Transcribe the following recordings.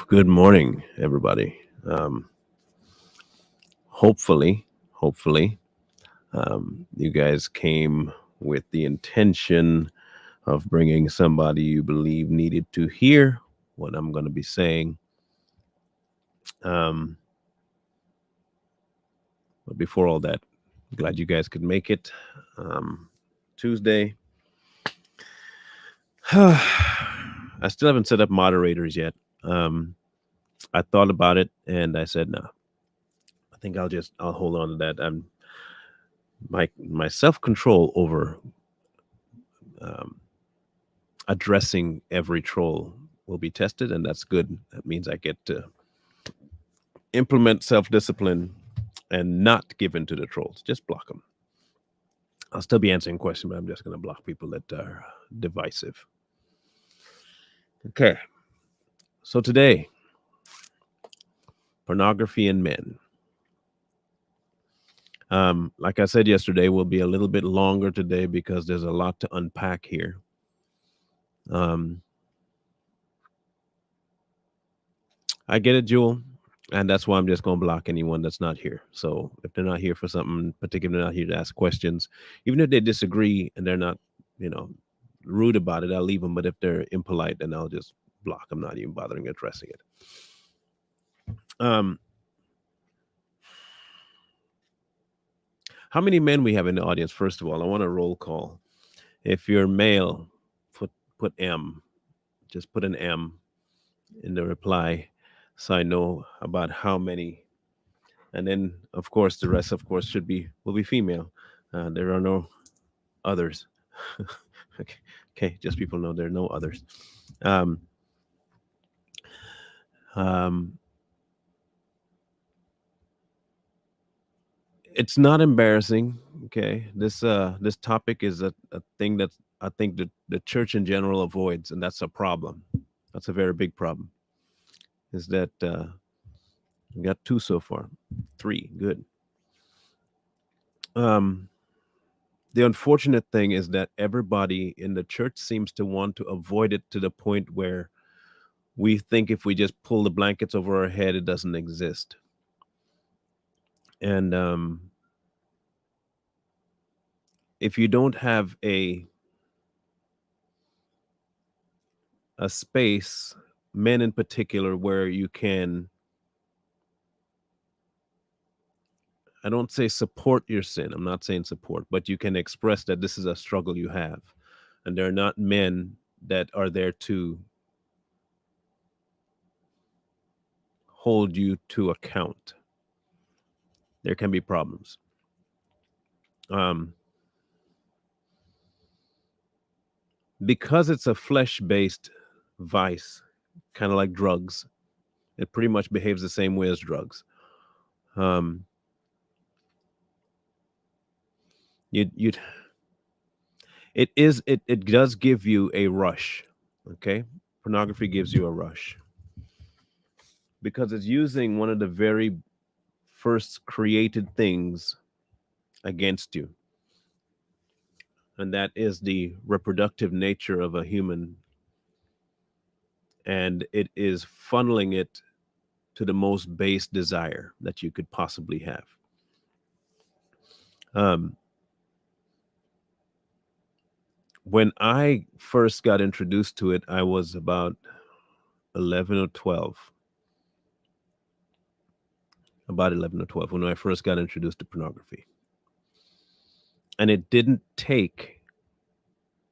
Good morning, everybody. Hopefully, you guys came with the intention of bringing somebody you believe needed to hear what I'm going to be saying. Um, but before all that, glad you guys could make it. Tuesday. I still haven't set up moderators yet. Um, I thought about it and I said, no, I think I'll hold on to that. My self control over um, addressing every troll will be tested, and that's good. That means I get to implement self discipline and not give in to the trolls. Just block them. I'll still be answering questions, but I'm just going to block people that are divisive. Okay. So today, pornography in men. Like I said yesterday, will be a little bit longer today because there's a lot to unpack here. Um, I get it, Jewel. And that's why I'm just going to block anyone that's not here. So if they're not here for something particular, they're not here to ask questions, even if they disagree and they're not, you know, rude about it, I'll leave them. But if they're impolite, then I'll just block. I'm not even bothering addressing it. Um, how many men we have in the audience? First of all, I want a roll call. If you're male, put M. Just put an M in the reply, so I know about how many. And then, of course, the rest, of course, will be female. There are no others. okay. Okay, just people know there are no others. Um, um, it's not embarrassing. Okay, this topic is a thing that I think the church in general avoids, and that's a problem. That's a very big problem. Is that we got two so far, three, good. Um, the unfortunate thing is that everybody in the church seems to want to avoid it to the point where we think if we just pull the blankets over our head, it doesn't exist. And if you don't have a space, men in particular, where you can, I don't say support your sin, I'm not saying support, but you can express that this is a struggle you have, and there are not men that are there to hold you to account, there can be problems. um because it's a flesh-based vice, kind of like drugs. It pretty much behaves the same way as drugs. um you it does give you a rush. Okay, pornography gives you a rush because it's using one of the very first created things against you, and that is the reproductive nature of a human, and it is funneling it to the most base desire that you could possibly have. um when I first got introduced to it, I was about 11 or 12. About 11 or 12 when I first got introduced to pornography. And it didn't take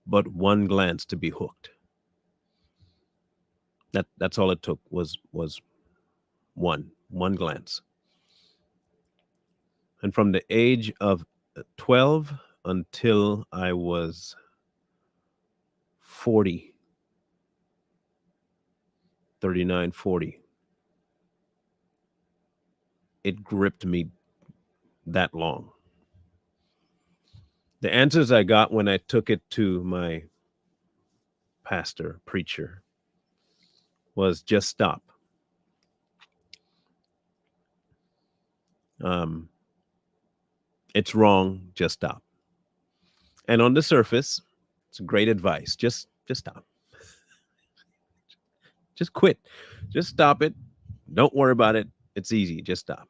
but one glance to be hooked. That's all it took was one glance. And from the age of 12 until I was 40, 39, 40, it gripped me that long. The answers I got when I took it to my pastor, preacher, was just stop. Um, it's wrong. Just stop. And on the surface, it's great advice. Just stop. Just quit. Just stop it. Don't worry about it. It's easy. Just stop.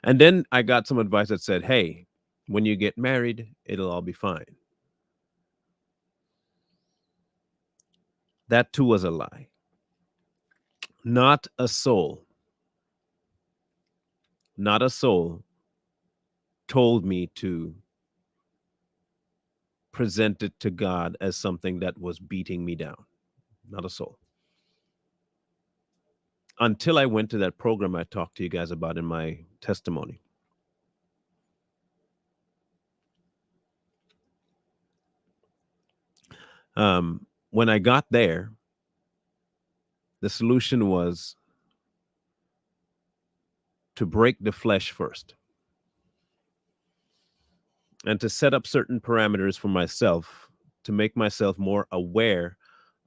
And then I got some advice that said, hey, when you get married, it'll all be fine. That too was a lie. Not a soul, not a soul told me to present it to God as something that was beating me down. Not a soul. Until I went to that program I talked to you guys about in my testimony. When I got there, the solution was to break the flesh first and to set up certain parameters for myself to make myself more aware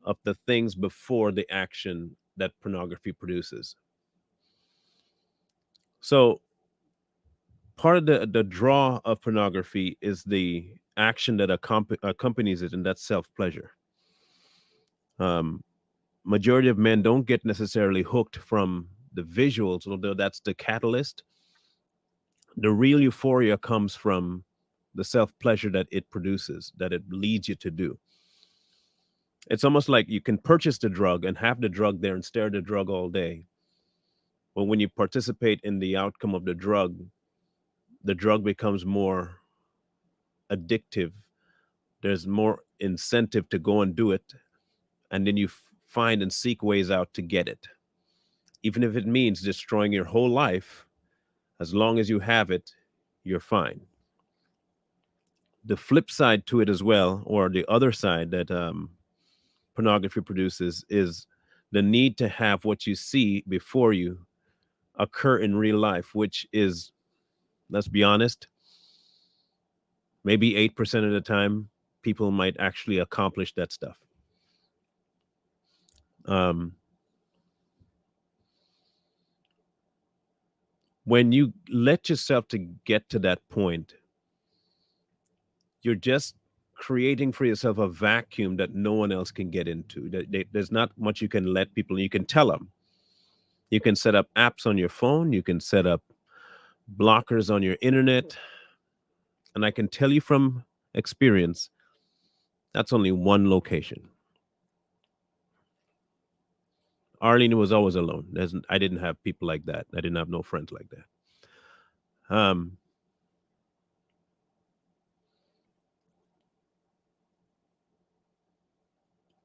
of the things before the action that pornography produces. So, part of the draw of pornography is the action that accompanies it, and that's self pleasure. Um, Majority of men don't get necessarily hooked from the visuals, although that's the catalyst. The real euphoria comes from the self pleasure that it produces, that it leads you to do. It's almost like you can purchase the drug and have the drug there and stare at the drug all day. But when you participate in the outcome of the drug becomes more addictive. There's more incentive to go and do it. And then you find and seek ways out to get it. Even if it means destroying your whole life, as long as you have it, you're fine. The flip side to it as well, or the other side that pornography produces, is the need to have what you see before you occur in real life, which is, let's be honest, maybe 8% of the time people might actually accomplish that stuff. Um, when you let yourself to get to that point, you're just creating for yourself a vacuum that no one else can get into. There's not much you can let people. You can tell them. You can set up apps on your phone. You can set up blockers on your internet. And I can tell you from experience, that's only one location. Arlene was always alone. I didn't have people like that. I didn't have no friends like that.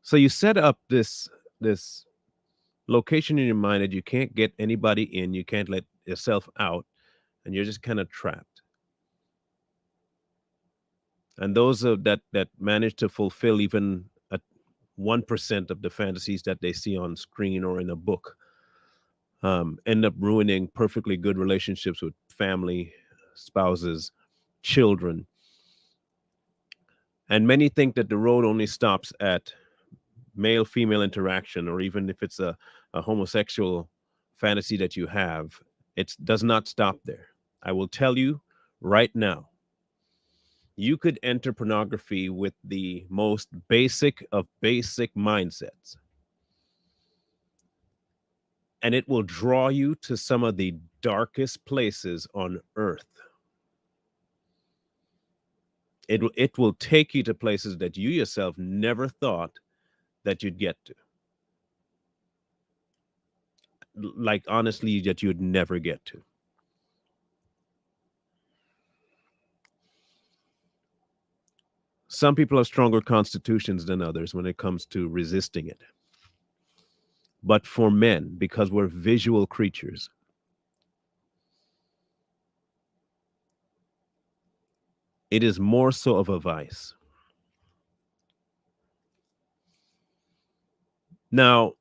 So you set up this location in your mind that you can't get anybody in, you can't let yourself out, and you're just kind of trapped. And those that manage to fulfill even a 1% of the fantasies that they see on screen or in a book end up ruining perfectly good relationships with family, spouses, children. And many think that the road only stops at male female interaction, or even if it's a homosexual fantasy that you have, it does not stop there. I will tell you right now, you could enter pornography with the most basic of basic mindsets, and it will draw you to some of the darkest places on earth. It will take you to places that you yourself never thought that you'd get to. Like, honestly, that you'd never get to. Some people have stronger constitutions than others when it comes to resisting it. But for men, because we're visual creatures, it is more so of a vice. Now,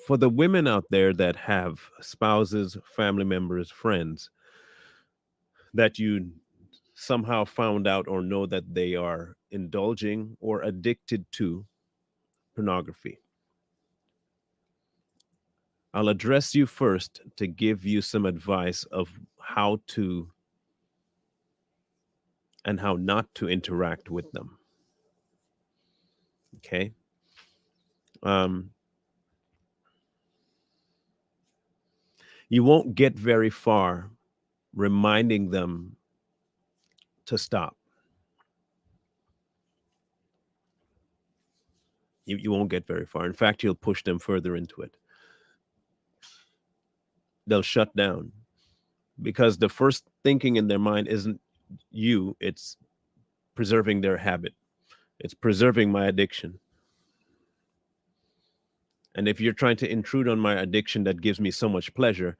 for the women out there that have spouses, family members, friends that you somehow found out or know that they are indulging or addicted to pornography, I'll address you first to give you some advice of how to and how not to interact with them. Okay. Um, you won't get very far reminding them to stop. You won't get very far. In fact, you'll push them further into it. They'll shut down because the first thinking in their mind isn't you, it's preserving their habit, it's preserving my addiction. And if you're trying to intrude on my addiction that gives me so much pleasure,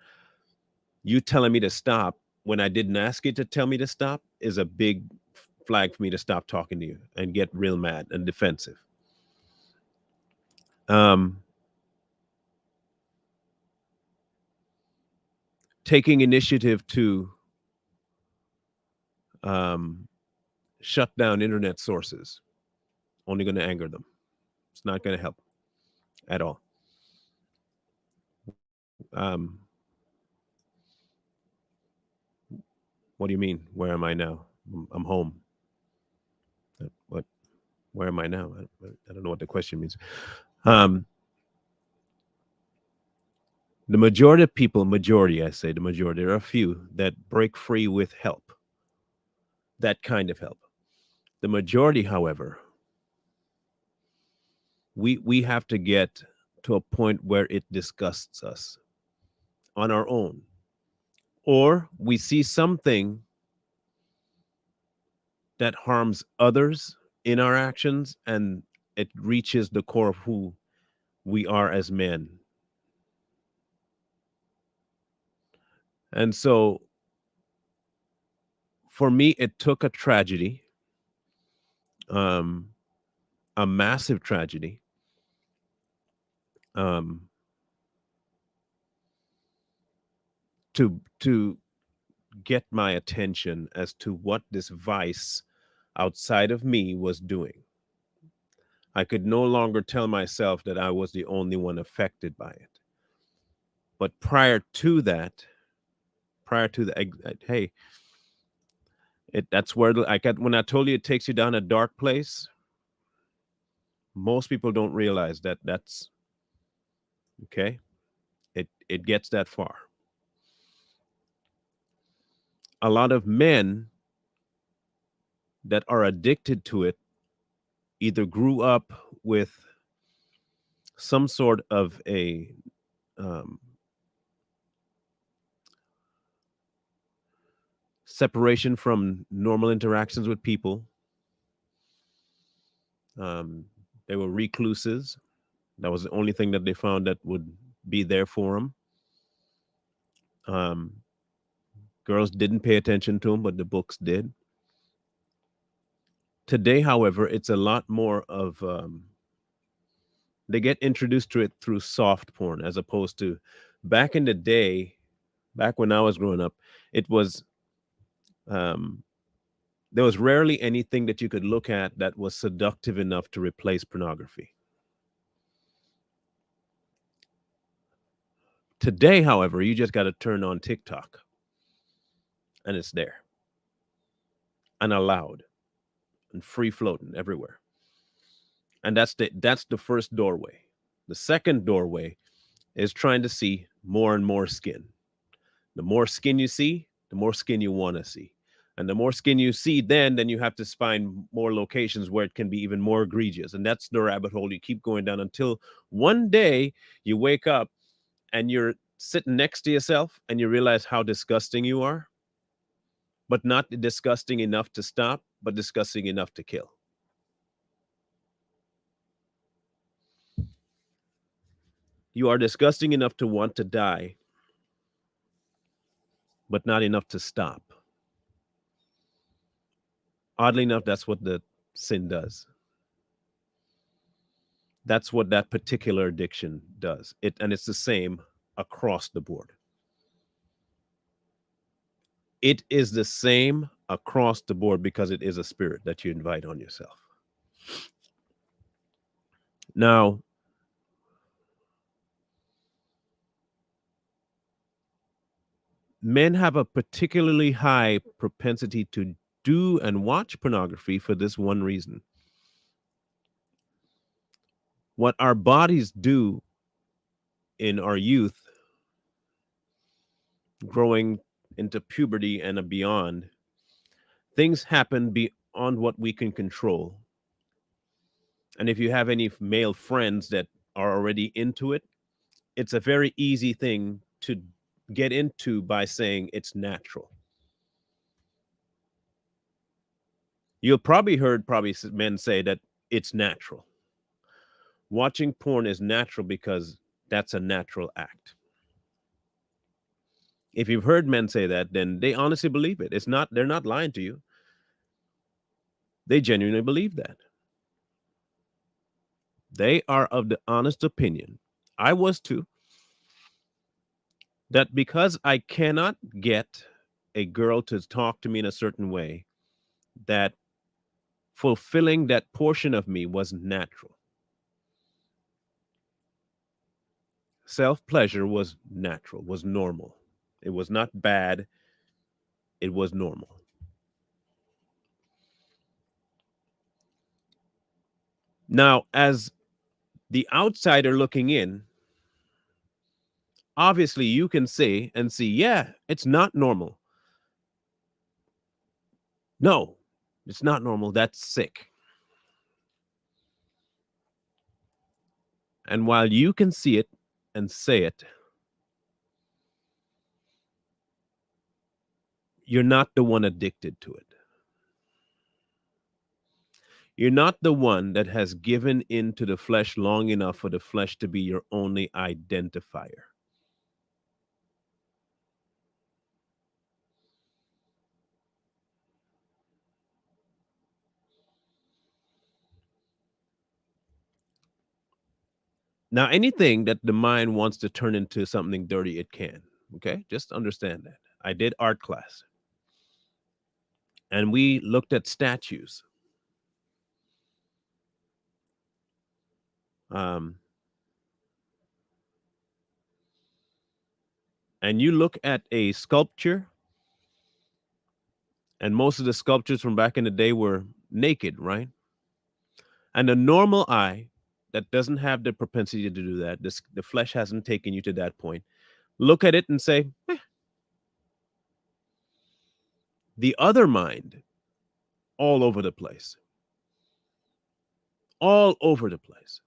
you telling me to stop when I didn't ask you to tell me to stop is a big flag for me to stop talking to you and get real mad and defensive. Um, Taking initiative to um, shut down internet sources only going to anger them. It's not going to help at all. Um, what do you mean? Where am I now? I'm home. What? Where am I now? I don't know what the question means. Um, the majority of people, majority, I say the majority, there are a few that break free with help, that kind of help. The majority, however, we have to get to a point where it disgusts us on our own, or we see something that harms others in our actions and it reaches the core of who we are as men. And so for me, it took a tragedy, um, a massive tragedy, um, to get my attention as to what this vice outside of me was doing. I could no longer tell myself that I was the only one affected by it. But prior to that, hey, that's where when I told you it takes you down a dark place. Most people don't realize that that's okay. It gets that far. A lot of men that are addicted to it either grew up with some sort of a um, separation from normal interactions with people. Um, they were recluses. That was the only thing that they found that would be there for them. Um, Girls didn't pay attention to them, but the books did. Today, however, it's a lot more of they get introduced to it through soft porn as opposed to back in the day, back when I was growing up, it was um, there was rarely anything that you could look at that was seductive enough to replace pornography. Today, however, you just got to turn on TikTok and it's there and allowed and free floating everywhere. And that's the first doorway. The second doorway is trying to see more and more skin. The more skin you see, the more skin you want to see. And the more skin you see, then you have to find more locations where it can be even more egregious. And that's the rabbit hole you keep going down until one day you wake up and you're sitting next to yourself and you realize how disgusting you are, but not disgusting enough to stop, but disgusting enough to kill. You are disgusting enough to want to die, but not enough to stop. Oddly enough, that's what the sin does. That's what that particular addiction does. And it's the same across the board. It is the same across the board because it is a spirit that you invite on yourself. Now, men have a particularly high propensity to do and watch pornography for this one reason. What our bodies do in our youth, growing into puberty and beyond, things happen beyond what we can control. And if you have any male friends that are already into it, it's a very easy thing to get into by saying it's natural. You'll probably heard men say that it's natural. Watching porn is natural because that's a natural act. If you've heard men say that, then they honestly believe it. It's not they're not lying to you. They genuinely believe that. They are of the honest opinion. I was too, that because I cannot get a girl to talk to me in a certain way, that fulfilling that portion of me was natural. Self pleasure was natural, was normal. It was not bad, it was normal. Now, as the outsider looking in, obviously you can say and see, yeah, it's not normal. No, it's not normal. That's sick. And while you can see it and say it, you're not the one addicted to it. You're not the one that has given in to the flesh long enough for the flesh to be your only identifier. Now, anything that the mind wants to turn into something dirty, it can. Okay. Just understand that. I did art class and we looked at statues. Um, and you look at a sculpture, and most of the sculptures from back in the day were naked, right? And the normal eye that doesn't have the propensity to do that, the flesh hasn't taken you to that point, look at it and say, "Eh." The other mind, all over the place, all over the place.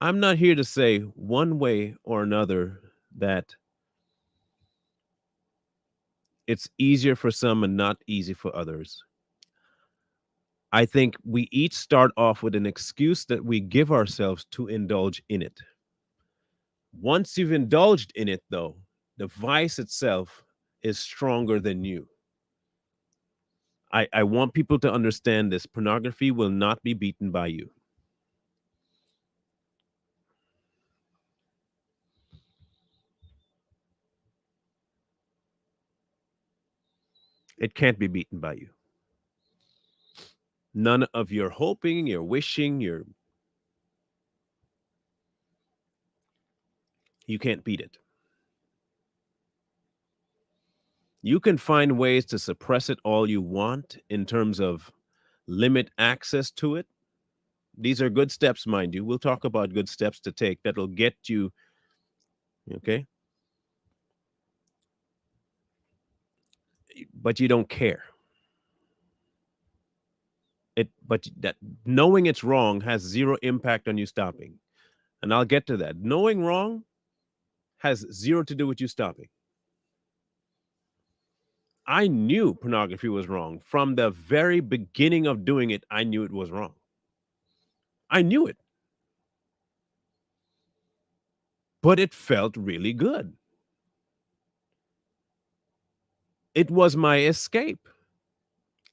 I'm not here to say one way or another that it's easier for some and not easy for others. I think we each start off with an excuse that we give ourselves to indulge in it. Once you've indulged in it, though, the vice itself is stronger than you. I want people to understand this. Pornography will not be beaten by you. It can't be beaten by you. None of your hoping, your wishing, you can't beat it. You can find ways to suppress it all you want in terms of limit access to it. These are good steps, mind you. We'll talk about good steps to take that'll get you, okay? But you don't care. But that knowing it's wrong has zero impact on you stopping. And I'll get to that. Knowing wrong has zero to do with you stopping. I knew pornography was wrong. From the very beginning of doing it, I knew it was wrong. I knew it, but it felt really good. It was my escape.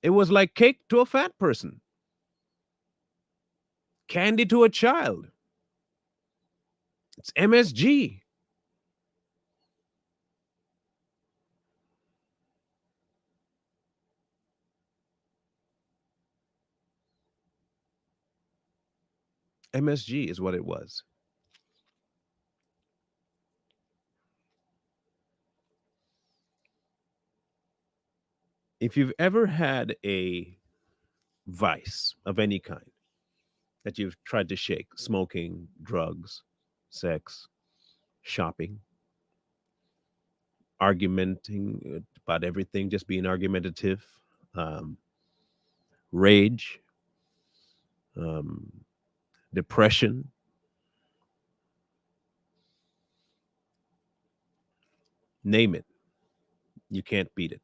It was like cake to a fat person, candy to a child. It's MSG. MSG is what it was. If you've ever had a vice of any kind that you've tried to shake: smoking, drugs, sex, shopping, argumenting about everything, just being argumentative, um, rage, um, depression, name it. You can't beat it.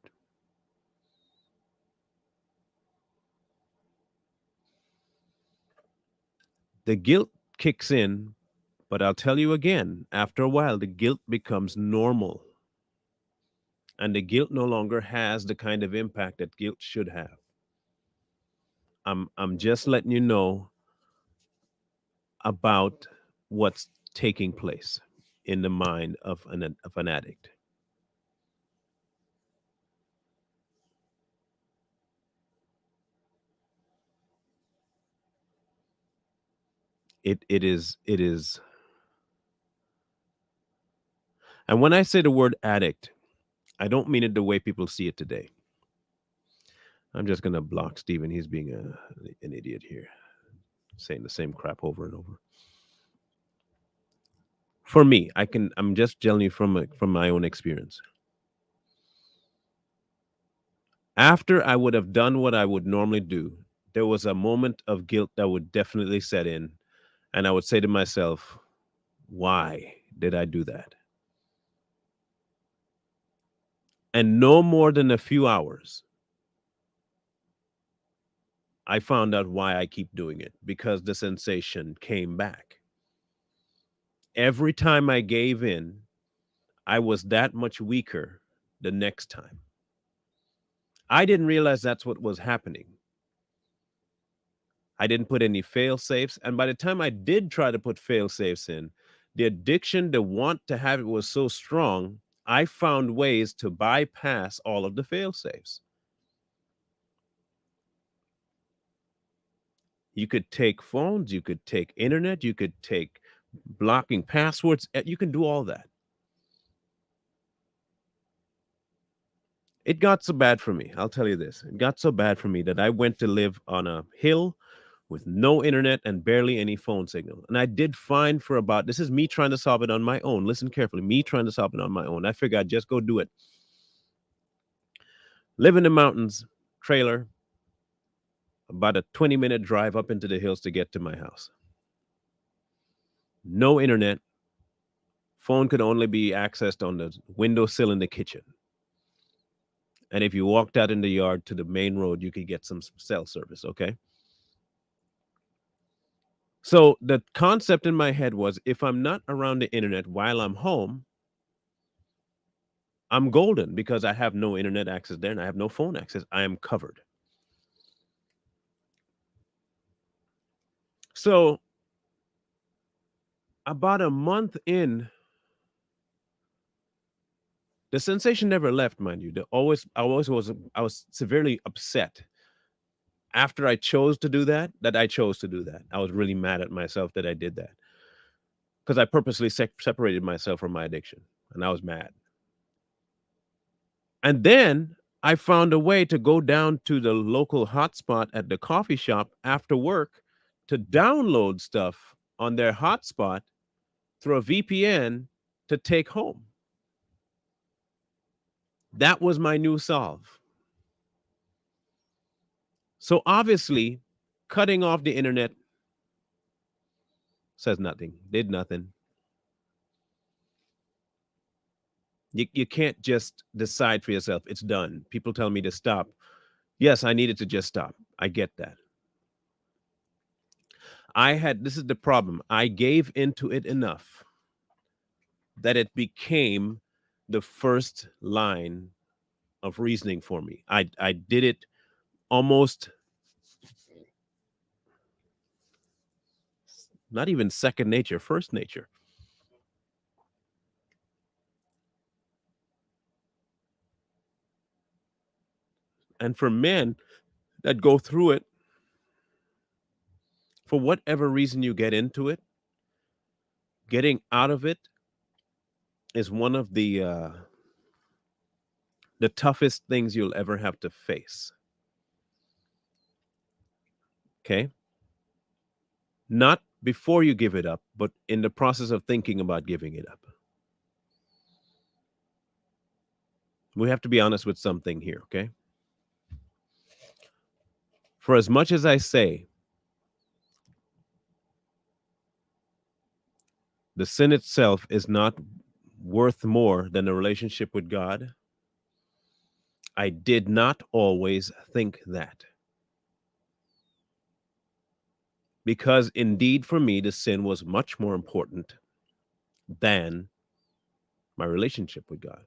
The guilt kicks in, but I'll tell you again, after a while, the guilt becomes normal. And the guilt no longer has the kind of impact that guilt should have. I'm just letting you know about what's taking place in the mind of an addict. It is, and when I say the word addict, I don't mean it the way people see it today. I'm just gonna block Steven. He's being an idiot here, saying the same crap over and over. For me, I'm just telling you from my own experience. After I would have done what I would normally do, there was a moment of guilt that would definitely set in, and I would say to myself, why did I do that? And no more than a few hours, I found out why I keep doing it, because the sensation came back. Every time I gave in, I was that much weaker the next time. I didn't realize that's what was happening. I didn't put any fail safes. And by the time I did try to put fail safes in, the addiction, the want to have it was so strong, I found ways to bypass all of the fail safes. You could take phones, you could take internet, you could take blocking passwords, you can do all that. It got so bad for me. I'll tell you this. It got so bad for me that I went to live on a hill with no internet and barely any phone signal. And I did fine for about, this is me trying to solve it on my own. Listen carefully. Me trying to solve it on my own. I figured I'd just go do it. Live in the mountains, trailer, about a 20-minute drive up into the hills to get to my house. No internet. Phone could only be accessed on the windowsill in the kitchen. And if you walked out in the yard to the main road, you could get some cell service. Okay. So the concept in my head was, if I'm not around the internet while I'm home, I'm golden because I have no internet access there and I have no phone access. I am covered. So about a month in, the sensation never left, mind you. I was severely upset after I chose to do that. That I chose to do that. I was really mad at myself that I did that because I purposely separated myself from my addiction, and I was mad. And then I found a way to go down to the local hotspot at the coffee shop after work to download stuff on their hotspot through a VPN to take home. That was my new solve. So obviously, cutting off the internet says nothing, did nothing. You can't just decide for yourself, it's done. People tell me to stop. Yes, I needed to just stop. I get that. This is the problem. I gave into it enough that it became the first line of reasoning for me. I did it almost not even second nature, first nature. And for men that go through it, for whatever reason you get into it, getting out of it is one of the toughest things you'll ever have to face. Okay. Not before you give it up, but in the process of thinking about giving it up. We have to be honest with something here. Okay. For as much as I say the sin itself is not worth more than a relationship with God, I did not always think that. Because indeed, for me, the sin was much more important than my relationship with God.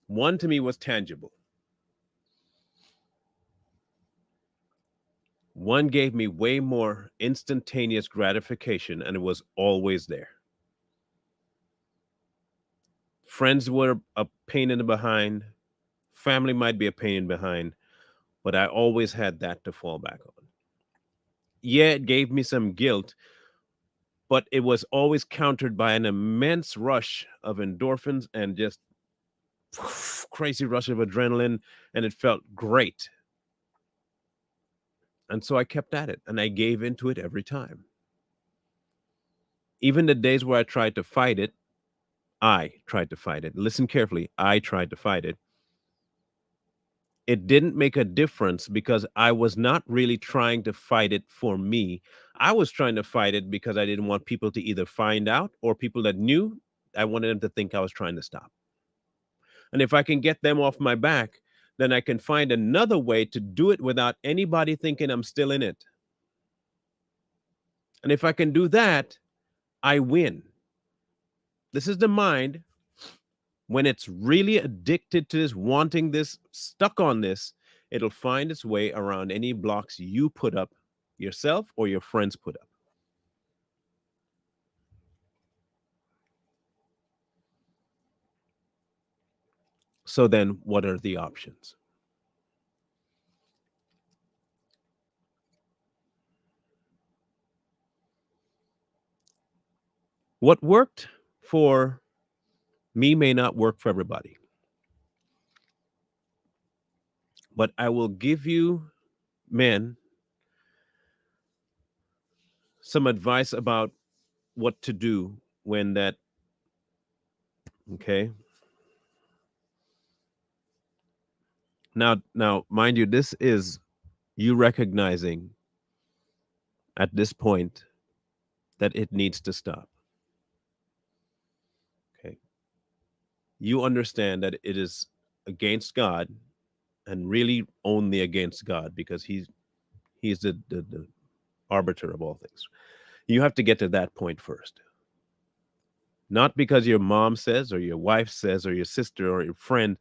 One to me was tangible, one gave me way more instantaneous gratification, and it was always there. Friends were a pain in the behind, family might be a pain in the behind, but I always had that to fall back on. Yeah, it gave me some guilt, but it was always countered by an immense rush of endorphins and just crazy rush of adrenaline, and it felt great. And so I kept at it and I gave into it every time. Even the days where I tried to fight it, I tried to fight it. Listen carefully. I tried to fight it. It didn't make a difference because I was not really trying to fight it for me. I was trying to fight it because I didn't want people to either find out, or people that knew, I wanted them to think I was trying to stop. And if I can get them off my back, then I can find another way to do it without anybody thinking I'm still in it. And if I can do that, I win. This is the mind when it's really addicted to this, wanting this, stuck on this, it'll find its way around any blocks you put up yourself or your friends put up. So then, what are the options? What worked for me may not work for everybody, but I will give you, men, some advice about what to do when that, okay? Now, mind you, this is you recognizing at this point that it needs to stop. Okay. You understand that it is against God, and really only against God, because he's the arbiter of all things. You have to get to that point first. Not because your mom says or your wife says or your sister or your friend.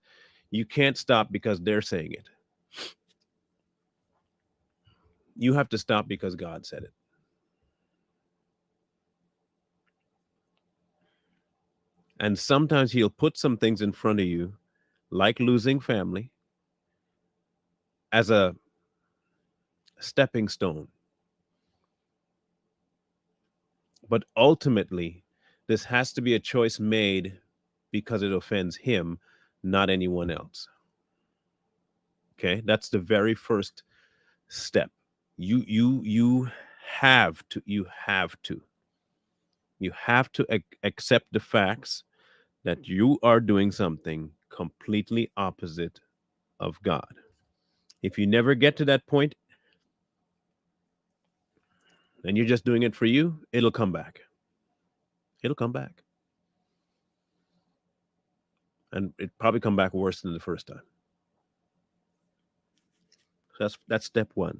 You can't stop because they're saying it. You have to stop because God said it. And sometimes he'll put some things in front of you, like losing family, as a stepping stone. But ultimately, this has to be a choice made because it offends him, not anyone else. Okay? That's the very first step. You have to accept the facts that you are doing something completely opposite of God. If you never get to that point and you're just doing it for you, it'll come back. It'll come back. And it probably come back worse than the first time. So that's step one.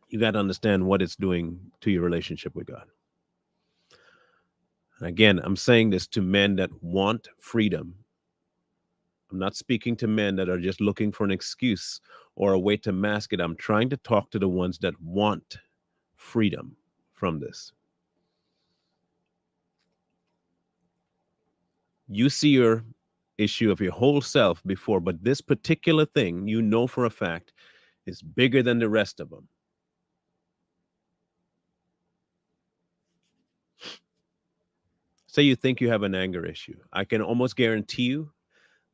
You got to understand what it's doing to your relationship with God. And again, I'm saying this to men that want freedom. I'm not speaking to men that are just looking for an excuse or a way to mask it. I'm trying to talk to the ones that want freedom from this. You see your issue of your whole self before, but this particular thing, you know for a fact, is bigger than the rest of them. Say you think you have an anger issue. I can almost guarantee you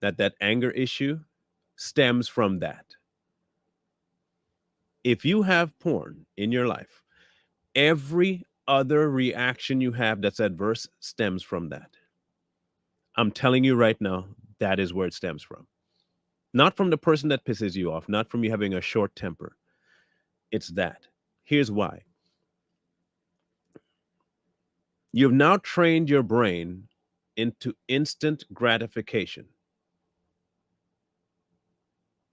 that that anger issue stems from that. If you have porn in your life, every other reaction you have that's adverse stems from that. I'm telling you right now, that is where it stems from. Not from the person that pisses you off, not from you having a short temper. It's that. Here's why. You've now trained your brain into instant gratification.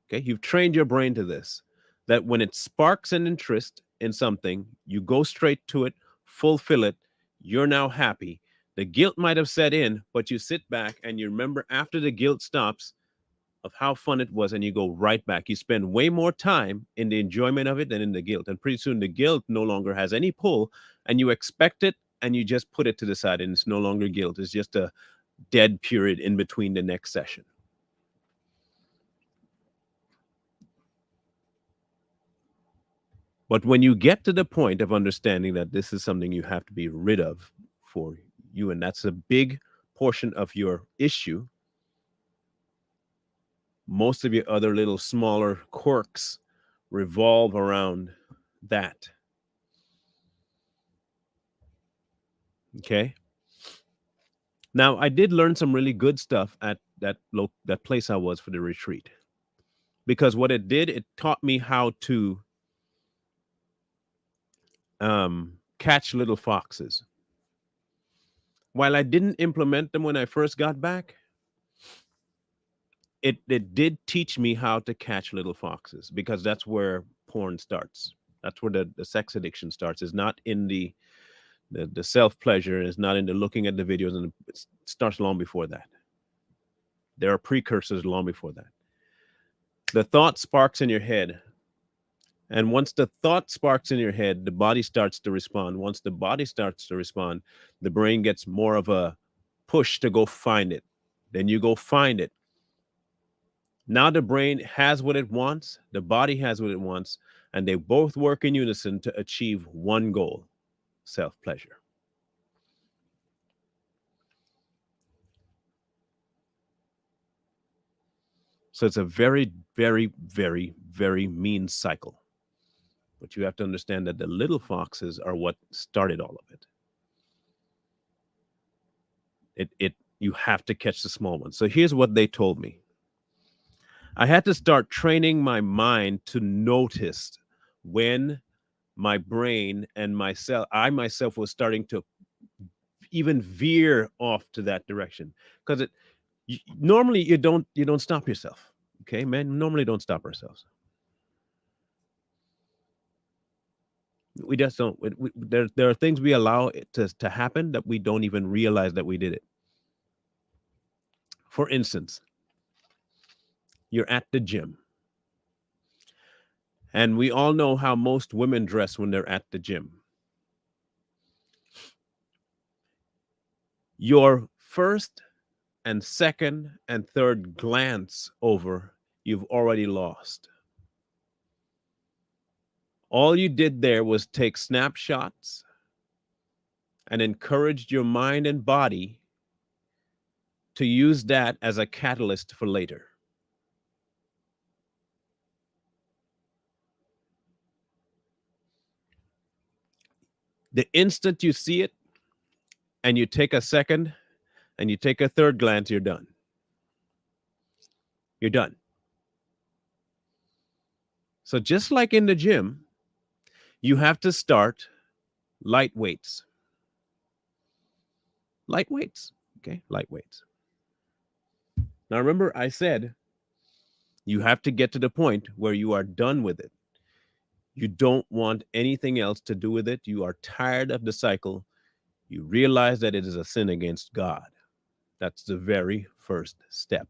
Okay. You've trained your brain to this, that when it sparks an interest in something, you go straight to it, fulfill it. You're now happy. The guilt might have set in, but you sit back and you remember after the guilt stops of how fun it was, and you go right back. You spend way more time in the enjoyment of it than in the guilt. And pretty soon the guilt no longer has any pull, and you expect it and you just put it to the side, and it's no longer guilt. It's just a dead period in between the next session. But when you get to the point of understanding that this is something you have to be rid of for you, and that's a big portion of your issue, most of your other little smaller quirks revolve around that. Okay. Now, I did learn some really good stuff at that place I was for the retreat, because what it did, it taught me how to catch little foxes. While I didn't implement them when I first got back, it did teach me how to catch little foxes, because that's where porn starts. That's where the sex addiction starts. Is not in the self pleasure. Is not in the looking at the videos, and it starts long before that. There are precursors long before that. The thought sparks in your head. And once the thought sparks in your head, the body starts to respond. Once the body starts to respond, the brain gets more of a push to go find it. Then you go find it. Now the brain has what it wants, the body has what it wants, and they both work in unison to achieve one goal: self pleasure. So it's a very, very, very, very mean cycle. But you have to understand that the little foxes are what started all of it. You have to catch the small ones. So here's what they told me. I had to start training my mind to notice when my brain and I myself was starting to even veer off to that direction. Because normally you don't stop yourself. Okay, man, normally don't stop ourselves. We just don't. There are things we allow it to happen that we don't even realize that we did it. For instance, you're at the gym, and we all know how most women dress when they're at the gym. Your first and second and third glance over, you've already lost. All you did there was take snapshots and encouraged your mind and body to use that as a catalyst for later. The instant you see it and you take a second and you take a third glance, you're done. You're done. So, just like in the gym, you have to start light weights. Light weights. Okay. Light weights. Now, remember, I said you have to get to the point where you are done with it. You don't want anything else to do with it. You are tired of the cycle. You realize that it is a sin against God. That's the very first step.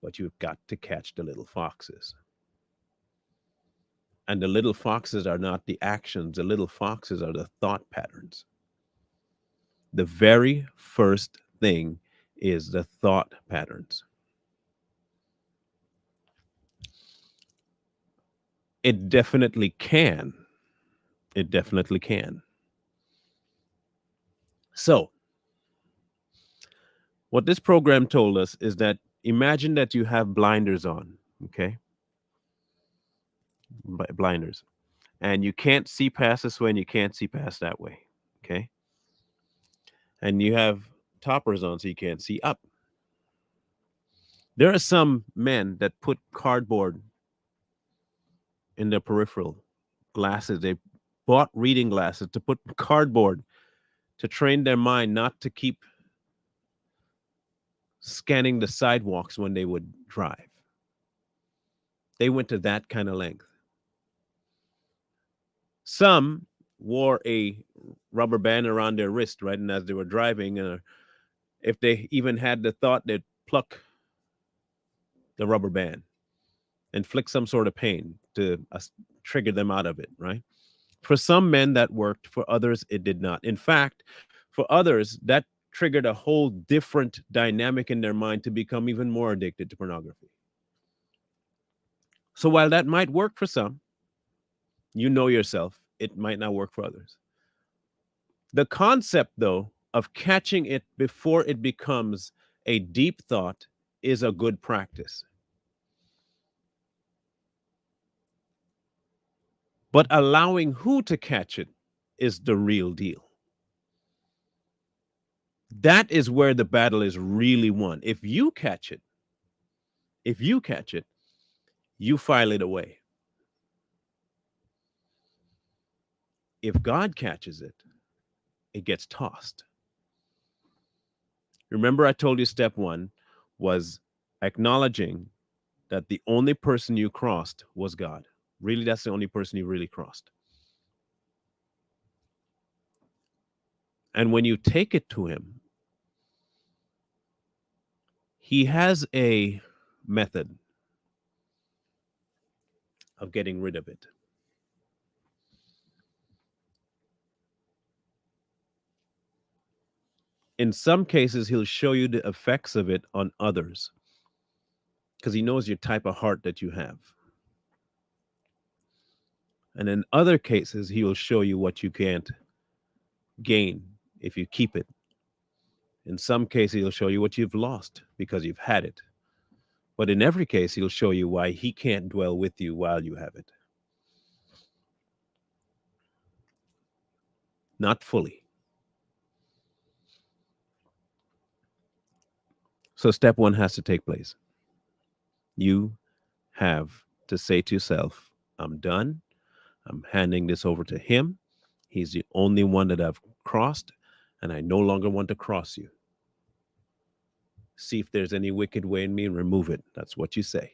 But you've got to catch the little foxes. And the little foxes are not the actions, the little foxes are the thought patterns. The very first thing is the thought patterns. It definitely can. It definitely can. So, what this program told us is that imagine that you have blinders on, okay? blinders, and you can't see past this way and you can't see past that way. Okay. And you have toppers on so you can't see up. There are some men that put cardboard in their peripheral glasses. They bought reading glasses to put cardboard to train their mind not to keep scanning the sidewalks when they would drive. They went to that kind of length. Some wore a rubber band around their wrist, right? And as they were driving, if they even had the thought, they'd pluck the rubber band, inflict some sort of pain to trigger them out of it, right? For some men, that worked. For others, it did not. In fact, for others, that triggered a whole different dynamic in their mind to become even more addicted to pornography. So while that might work for some, you know yourself, it might not work for others. The concept, though, of catching it before it becomes a deep thought is a good practice. But allowing who to catch it is the real deal. That is where the battle is really won. If you catch it, you file it away. If God catches it, it gets tossed. Remember, I told you step one was acknowledging that the only person you crossed was God. Really, that's the only person you really crossed. And when you take it to Him, He has a method of getting rid of it. In some cases, He'll show you the effects of it on others because He knows your type of heart that you have. And in other cases, He will show you what you can't gain if you keep it. In some cases, He'll show you what you've lost because you've had it. But in every case, He'll show you why He can't dwell with you while you have it. Not fully. So, step one has to take place. You have to say to yourself, I'm done. I'm handing this over to Him. He's the only one that I've crossed, and I no longer want to cross you. See if there's any wicked way in me and remove it. That's what you say.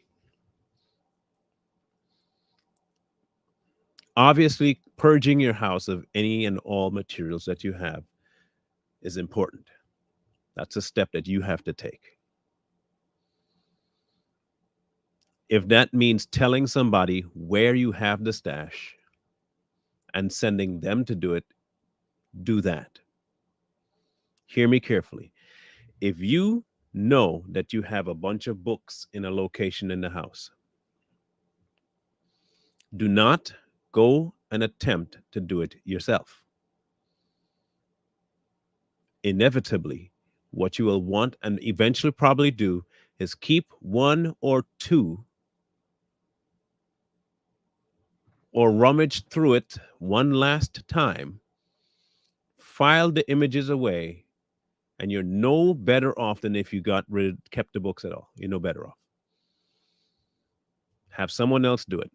Obviously, purging your house of any and all materials that you have is important. That's a step that you have to take. If that means telling somebody where you have the stash and sending them to do it, do that. Hear me carefully. If you know that you have a bunch of books in a location in the house, do not go and attempt to do it yourself. Inevitably, what you will want and eventually probably do is keep one or two or rummage through it one last time, file the images away, and you're no better off than if you kept the books at all. You're no better off. Have someone else do it.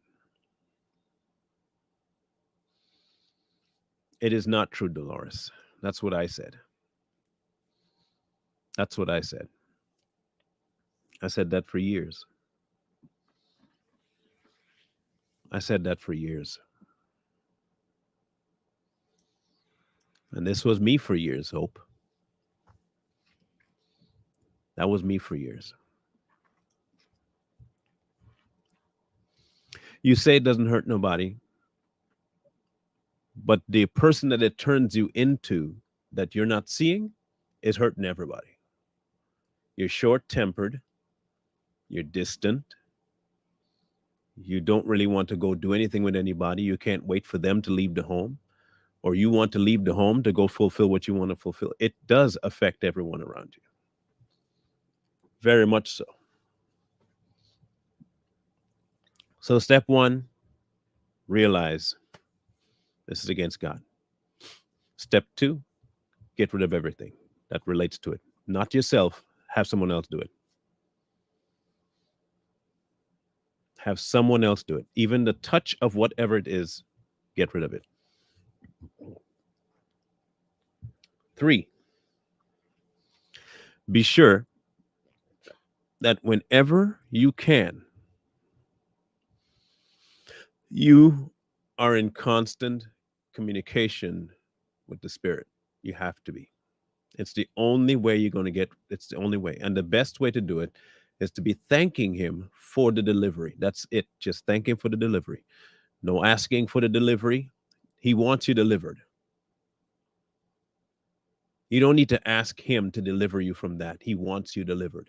It is not true, Dolores. That's what I said. That's what I said. I said that for years. I said that for years. And this was me for years, Hope. That was me for years. You say it doesn't hurt nobody, but the person that it turns you into that you're not seeing is hurting everybody. You're short tempered, you're distant, you don't really want to go do anything with anybody, you can't wait for them to leave the home, or you want to leave the home to go fulfill what you want to fulfill. It does affect everyone around you. Very much so. So, step one, realize this is against God. Step two, get rid of everything that relates to it. Not yourself, have someone else do it. Have someone else do it. Even the touch of whatever it is, get rid of it. Three, be sure that whenever you can, you are in constant communication with the Spirit. You have to be. It's the only way you're going to get, it's the only way. And the best way to do it is to be thanking Him for the delivery. That's it. Just thank Him for the delivery. No asking for the delivery. He wants you delivered. You don't need to ask Him to deliver you from that. He wants you delivered.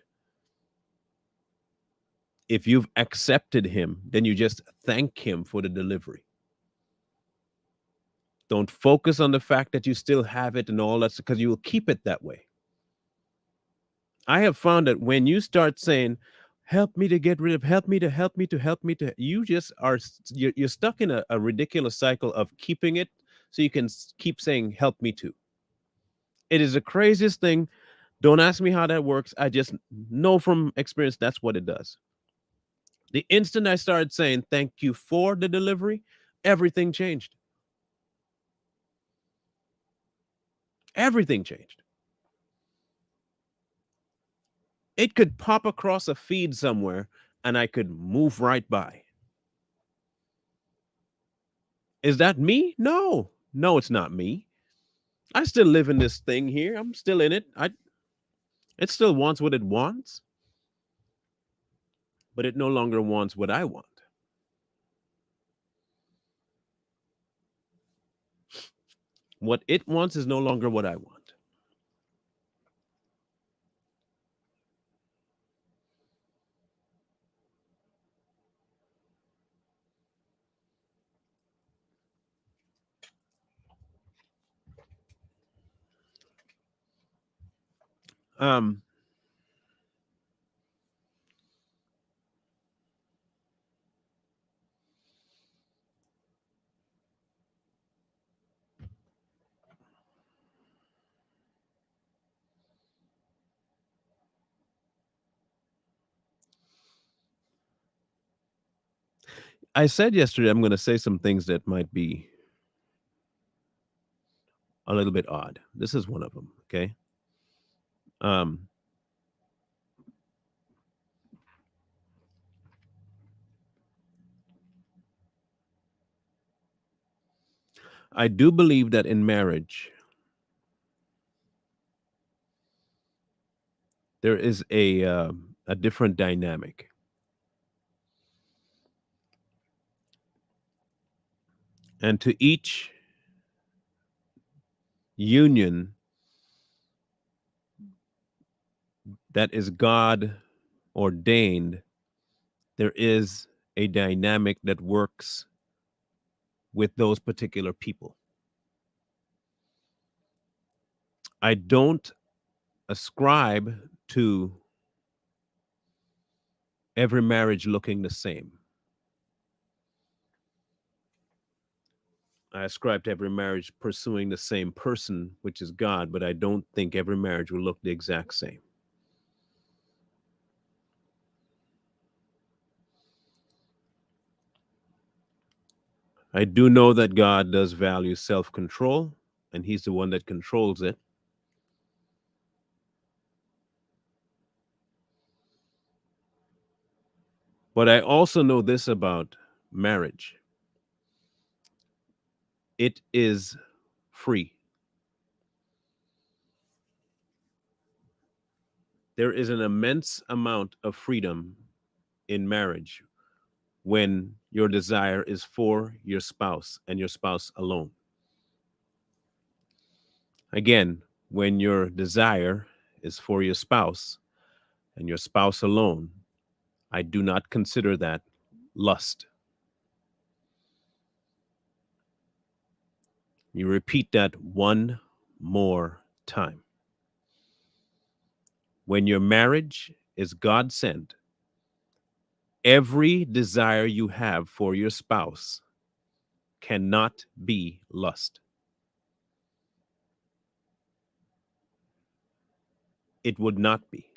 If you've accepted Him, then you just thank Him for the delivery. Don't focus on the fact that you still have it and all that, because you will keep it that way. I have found that when you start saying, help me to get rid of, help me to, help me to, help me to, you just are, you're stuck in a ridiculous cycle of keeping it so you can keep saying, help me to. It is the craziest thing. Don't ask me how that works. I just know from experience that's what it does. The instant I started saying, thank you for the delivery, everything changed. Everything changed. It could pop across a feed somewhere and I could move right by. Is that me? No. No, it's not me. I still live in this thing here. I'm still in it. It still wants what it wants, but it no longer wants what I want. What it wants is no longer what I want. Um, I said yesterday I'm going to say some things that might be a little bit odd. This is one of them. Okay. Um, I do believe that in marriage there is a different dynamic, and to each union that is God ordained, there is a dynamic that works with those particular people. I don't ascribe to every marriage looking the same. I ascribe to every marriage pursuing the same person, which is God, but I don't think every marriage will look the exact same. I do know that God does value self control, and He's the one that controls it. But I also know this about marriage: it is free. There is an immense amount of freedom in marriage when your desire is for your spouse and your spouse alone. Again, when your desire is for your spouse and your spouse alone, I do not consider that lust. You repeat that one more time. When your marriage is God sent, every desire you have for your spouse cannot be lust. It would not be.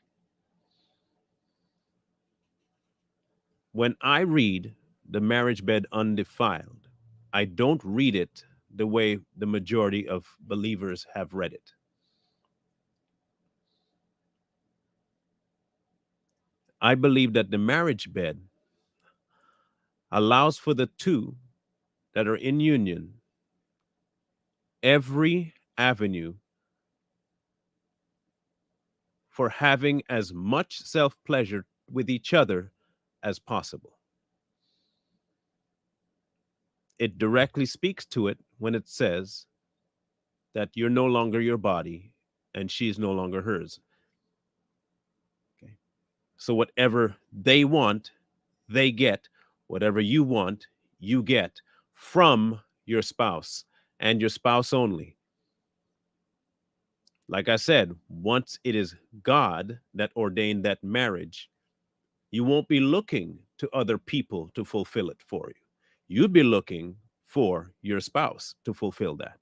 When I read the marriage bed undefiled, I don't read it the way the majority of believers have read it. I believe that the marriage bed allows for the two that are in union every avenue for having as much self pleasure with each other as possible. It directly speaks to it when it says that you're no longer your body and she's no longer hers. Okay. So whatever they want, they get. Whatever you want, you get from your spouse and your spouse only. Like I said, once it is God that ordained that marriage, you won't be looking to other people to fulfill it for you. You'd be looking for your spouse to fulfill that.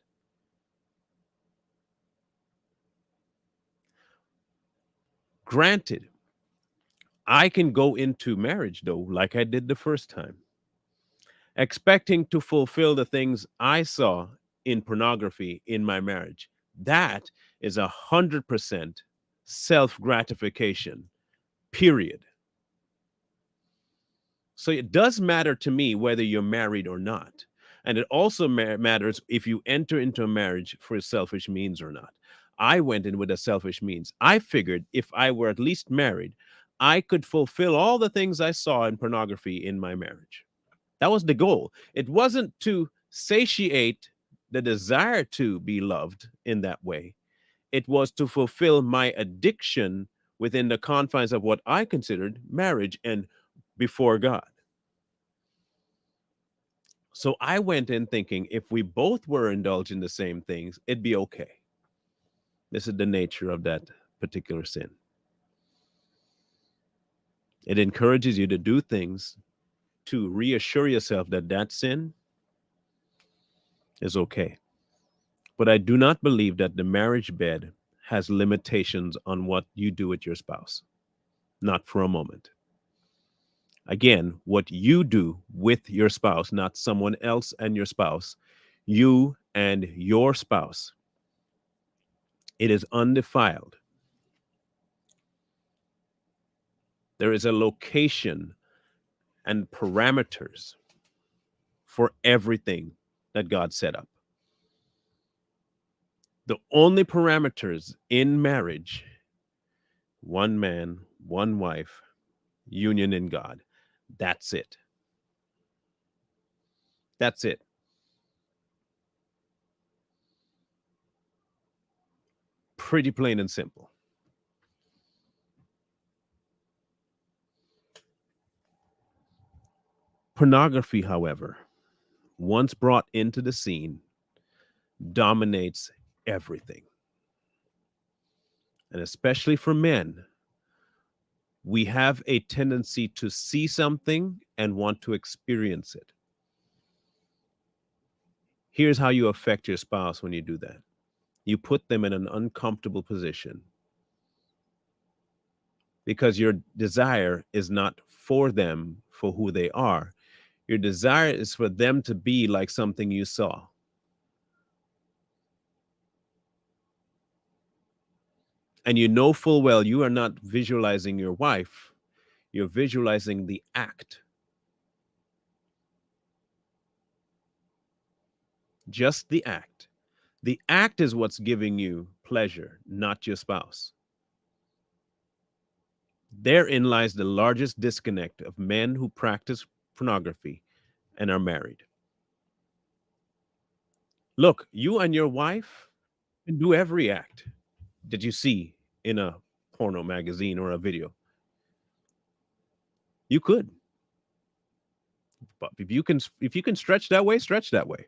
Granted, I can go into marriage, though, like I did the first time, expecting to fulfill the things I saw in pornography in my marriage. That is 100% self gratification, period. So it does matter to me whether you're married or not. And it also matters if you enter into a marriage for a selfish means or not. I went in with a selfish means. I figured if I were at least married, I could fulfill all the things I saw in pornography in my marriage. That was the goal. It wasn't to satiate the desire to be loved in that way, it was to fulfill my addiction within the confines of what I considered marriage and before God. So I went in thinking if we both were indulging the same things, it'd be okay. This is the nature of that particular sin. It encourages you to do things to reassure yourself that that sin is okay. But I do not believe that the marriage bed has limitations on what you do with your spouse. Not for a moment. Again, what you do with your spouse, not someone else and your spouse, you and your spouse, it is undefiled. There is a location and parameters for everything that God set up. The only parameters in marriage, one man, one wife, union in God. That's it. That's it. Pretty plain and simple. Pornography, however, once brought into the scene, dominates everything. And especially for men, we have a tendency to see something and want to experience it. Here's how you affect your spouse when you do that: you put them in an uncomfortable position because your desire is not for them for who they are. Your desire is for them to be like something you saw. And you know full well you are not visualizing your wife, you're visualizing the act. Just the act. The act is what's giving you pleasure, not your spouse. Therein lies the largest disconnect of men who practice pornography and are married. Look, you and your wife can do every act that you see in a porno magazine or a video. You could, but if you can stretch that way, stretch that way.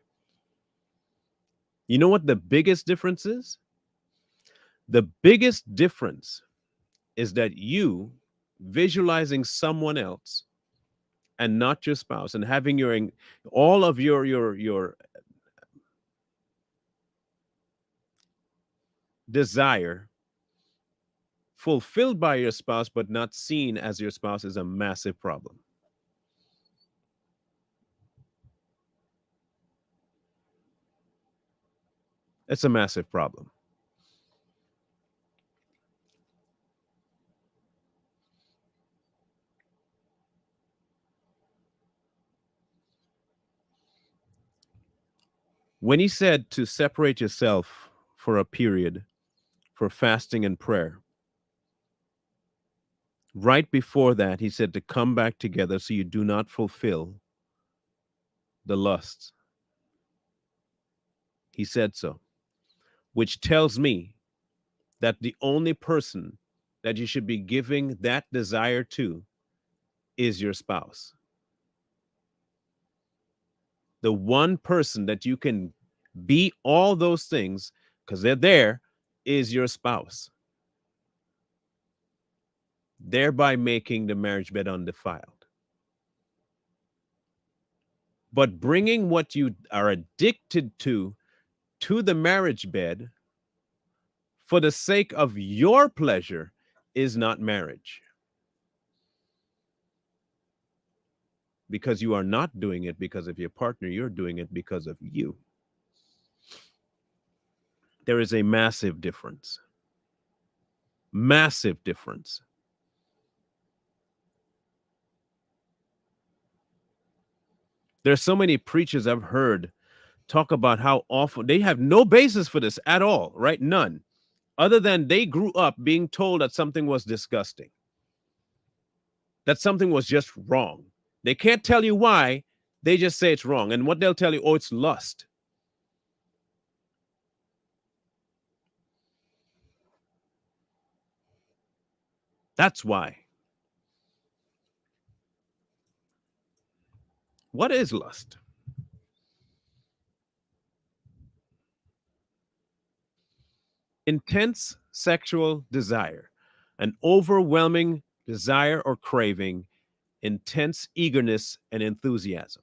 You know what the biggest difference is? The biggest difference is that you visualizing someone else and not your spouse, and having all of your desire fulfilled by your spouse but not seen as your spouse is a massive problem. It's a massive problem. When he said to separate yourself for a period for fasting and prayer, right before that, he said to come back together so you do not fulfill the lusts. He said so, which tells me that the only person that you should be giving that desire to is your spouse. The one person that you can be all those things because they're there is your spouse, thereby making the marriage bed undefiled. But bringing what you are addicted to the marriage bed for the sake of your pleasure is not marriage, because you are not doing it because of your partner, you're doing it because of you. There is a massive difference. Massive difference. There's so many preachers I've heard talk about how awful they have no basis for this at all, right? None, other than they grew up being told that something was disgusting, that something was just wrong. They can't tell you why, they just say it's wrong. And what they'll tell you, oh, it's lust. That's why. What is lust? Intense sexual desire, an overwhelming desire or craving, intense eagerness and enthusiasm.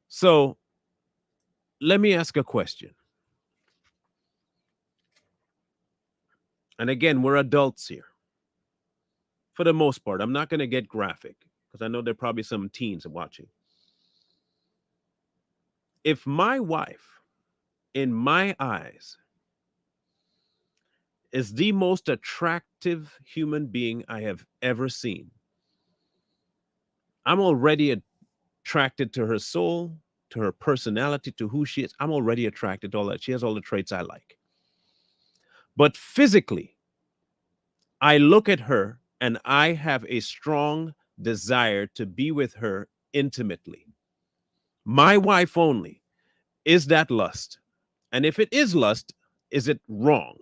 So let me ask a question. And again, we're adults here for the most part. I'm not going to get graphic because I know there are probably some teens watching. If my wife, in my eyes, is the most attractive human being I have ever seen, I'm already attracted to her soul, to her personality, to who she is. I'm already attracted to all that. She has all the traits I like. But physically, I look at her and I have a strong desire to be with her intimately. My wife only. Is that lust? And if it is lust, is it wrong?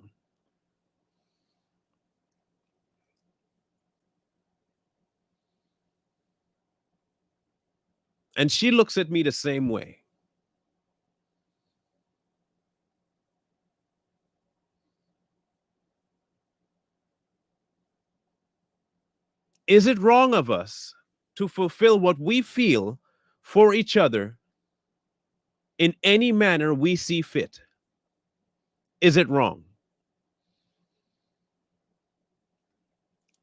And she looks at me the same way. Is it wrong of us to fulfill what we feel for each other in any manner we see fit? Is it wrong?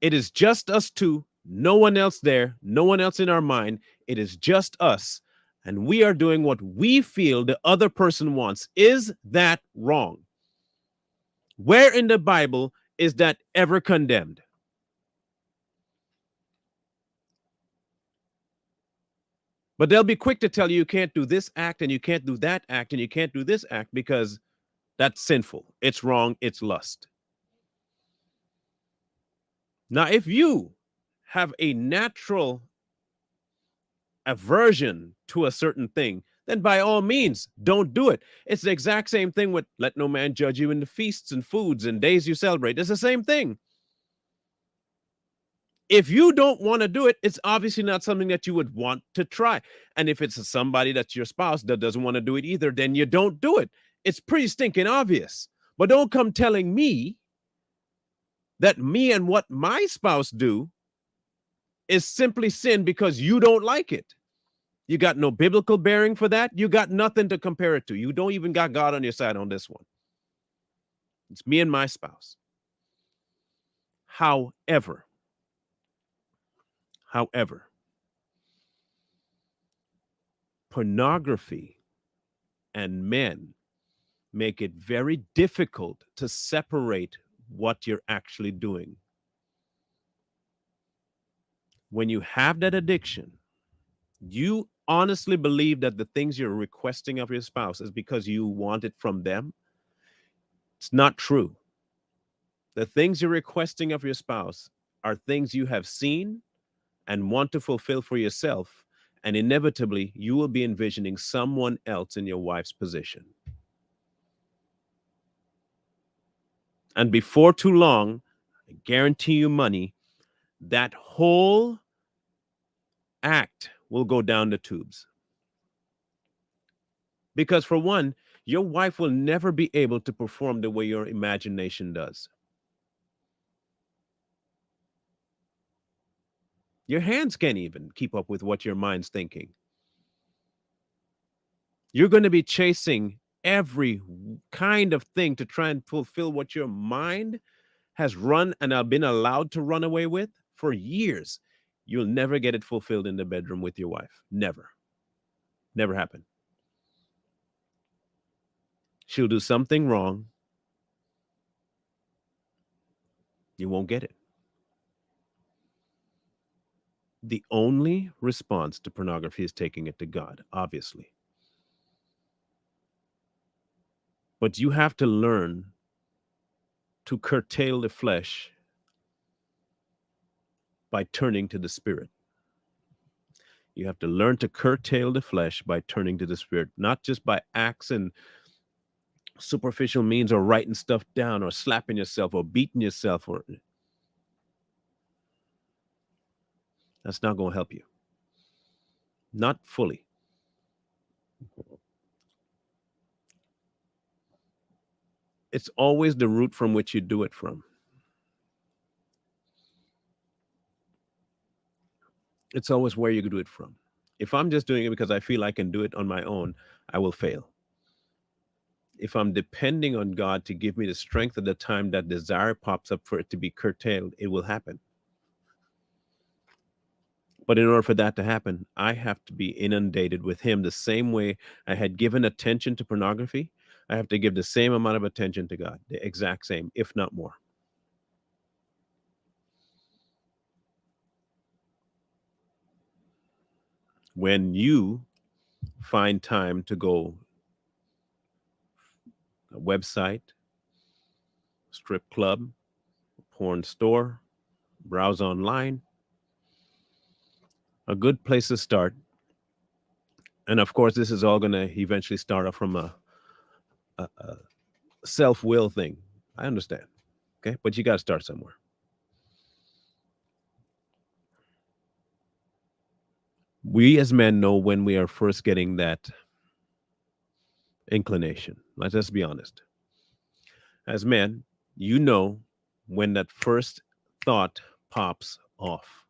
It is just us two, no one else there, no one else in our mind. It is just us. And we are doing what we feel the other person wants. Is that wrong? Where in the Bible is that ever condemned? But they'll be quick to tell you you can't do this act and you can't do that act and you can't do this act because that's sinful. It's wrong. It's lust. Now, if you have a natural aversion to a certain thing, then by all means, don't do it. It's the exact same thing with let no man judge you in the feasts and foods and days you celebrate. It's the same thing. If you don't want to do it, it's obviously not something that you would want to try. And if it's somebody that's your spouse that doesn't want to do it either, then you don't do it. It's pretty stinking obvious. But don't come telling me that me and what my spouse do is simply sin because you don't like it. You got no biblical bearing for that. You got nothing to compare it to. You don't even got God on your side on this one. It's me and my spouse. However, however, pornography and men make it very difficult to separate what you're actually doing. When you have that addiction, you honestly believe that the things you're requesting of your spouse is because you want it from them. It's not true. The things you're requesting of your spouse are things you have seen and want to fulfill for yourself. And inevitably, you will be envisioning someone else in your wife's position. And before too long, I guarantee you money, that whole act will go down the tubes. Because, for one, your wife will never be able to perform the way your imagination does. Your hands can't even keep up with what your mind's thinking. You're going to be chasing every kind of thing to try and fulfill what your mind has run and have been allowed to run away with for years. You'll never get it fulfilled in the bedroom with your wife. Never. Never happen. She'll do something wrong. You won't get it. The only response to pornography is taking it to God, obviously. But you have to learn to curtail the flesh by turning to the spirit. You have to learn to curtail the flesh by turning to the spirit, not just by acts and superficial means or writing stuff down or slapping yourself or beating yourself, or that's not going to help you. Not fully. It's always the root from which you do it from. It's always where you do it from. If I'm just doing it because I feel I can do it on my own, I will fail. If I'm depending on God to give me the strength at the time that desire pops up for it to be curtailed, it will happen. But in order for that to happen, I have to be inundated with Him the same way I had given attention to pornography. I have to give the same amount of attention to God, the exact same, if not more. When you find time to go a website, strip club, porn store, browse online, a good place to start. And of course, this is all going to eventually start off from a self will thing. I understand. Okay. But you got to start somewhere. We as men know when we are first getting that inclination. Let's just be honest. As men, you know when that first thought pops off.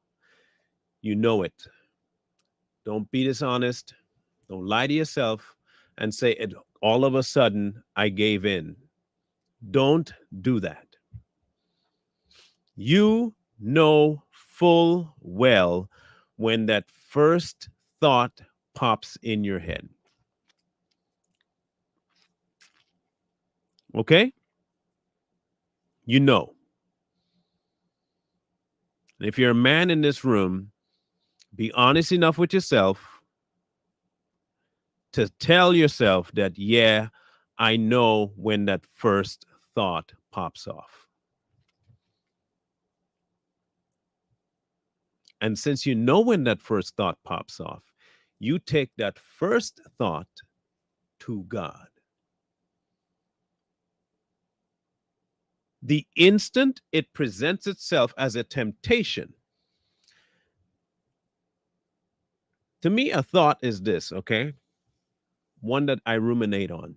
You know it. Don't be dishonest. Don't lie to yourself and say it all of a sudden I gave in. Don't do that. You know full well when that first thought pops in your head. Okay? You know. And if you're a man in this room, be honest enough with yourself to tell yourself that, yeah, I know when that first thought pops off. And since you know when that first thought pops off, you take that first thought to God. The instant it presents itself as a temptation, to me, a thought is this, okay? One that I ruminate on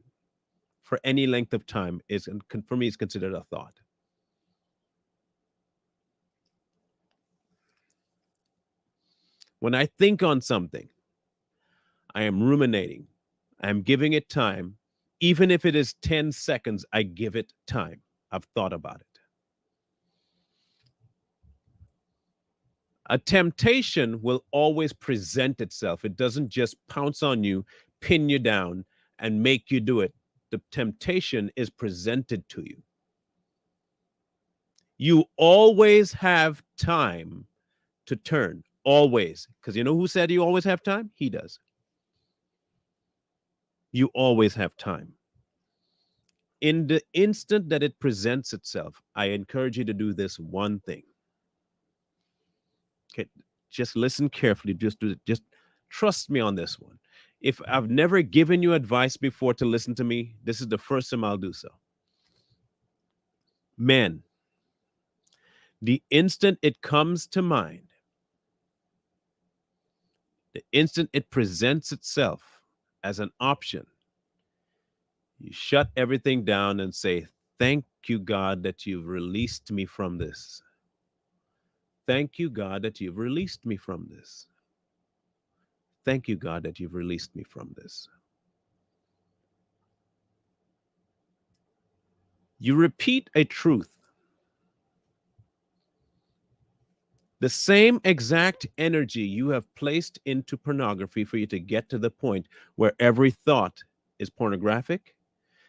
for any length of time is, for me, is considered a thought. When I think on something, I am ruminating. I am giving it time. Even if it is 10 seconds, I give it time. I've thought about it. A temptation will always present itself. It doesn't just pounce on you, pin you down, and make you do it. The temptation is presented to you. You always have time to turn, always. Because you know who said you always have time? He does. You always have time. In the instant that it presents itself, I encourage you to do this one thing. Okay, just listen carefully. Just do it. Just trust me on this one. If I've never given you advice before to listen to me, this is the first time I'll do so. Men, the instant it comes to mind, the instant it presents itself as an option, you shut everything down and say, "Thank you, God, that you've released me from this. Thank you, God, that you've released me from this. Thank you, God, that you've released me from this." You repeat a truth. The same exact energy you have placed into pornography for you to get to the point where every thought is pornographic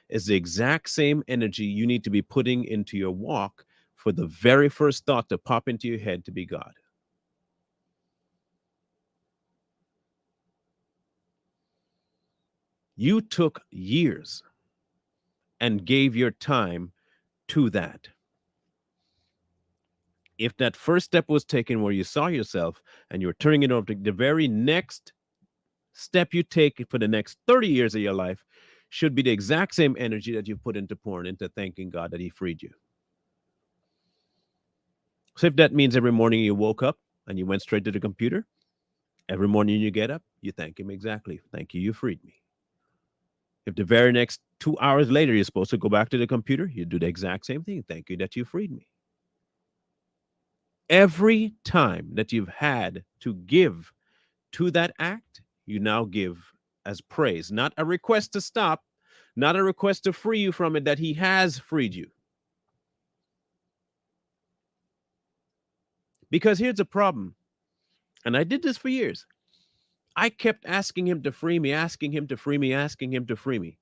is the exact same energy you need to be putting into your walk for the very first thought to pop into your head to be God. You took years and gave your time to that. If that first step was taken where you saw yourself and you're turning it over to the very next step you take for the next 30 years of your life should be the exact same energy that you put into porn, into thanking God that He freed you. So if that means every morning you woke up and you went straight to the computer, every morning you get up, you thank Him exactly. Thank you, you freed me. If the very next 2 hours later you're supposed to go back to the computer, you do the exact same thing. Thank you that you freed me. Every time that you've had to give to that act, you now give as praise, not a request to stop, not a request to free you from it, that He has freed you. Because here's the problem, and I did this for years. I kept asking Him to free me, asking Him to free me, asking Him to free me.